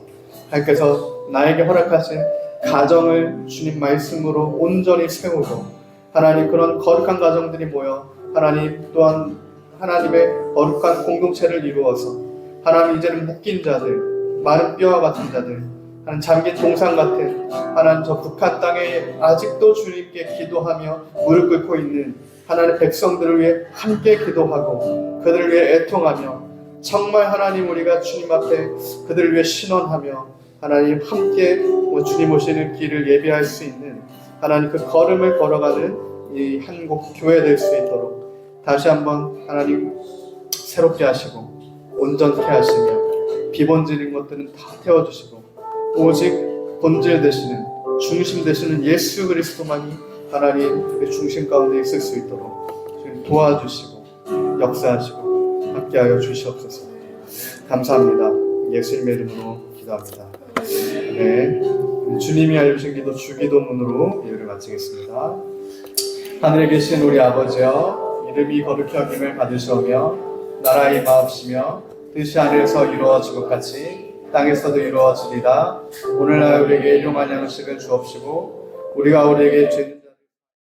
Speaker 1: 하나님께서 나에게 허락하신 가정을 주님 말씀으로 온전히 세우고 하나님 그런 거룩한 가정들이 모여 하나님 또한 하나님의 거룩한 공동체를 이루어서 하나님 이제는 묶인 자들 마른 뼈와 같은 자들 하나님 잠긴 동상 같은 하나님 저 북한 땅에 아직도 주님께 기도하며 무릎 꿇고 있는 하나님의 백성들을 위해 함께 기도하고 그들을 위해 애통하며 정말 하나님 우리가 주님 앞에 그들을 위해 신원하며 하나님 함께 주님 오시는 길을 예비할 수 있는 하나님 그 걸음을 걸어가는 이 한국 교회 될 수 있도록 다시 한번 하나님 새롭게 하시고 온전케 하시며 비본질인 것들은 다 태워주시고 오직 본질 되시는 중심 되시는 예수 그리스도만이 하나님 그 중심 가운데 있을 수 있도록 도와주시고 역사하시고 함께하여 주시옵소서. 감사합니다. 예수님의 이름으로 기도합니다. 네, 주님이 알려주신 기도 주기도문으로 예배를 마치겠습니다. 하늘에 계신 우리 아버지여 이름이 거룩히 여김을 받으시오며 나라의 임하옵시며 뜻이 하늘에서 이루어진 것 같이 땅에서도 이루어지리라. 오늘날 우리에게 일용할 양식을 주옵시고 우리가 우리에게 죄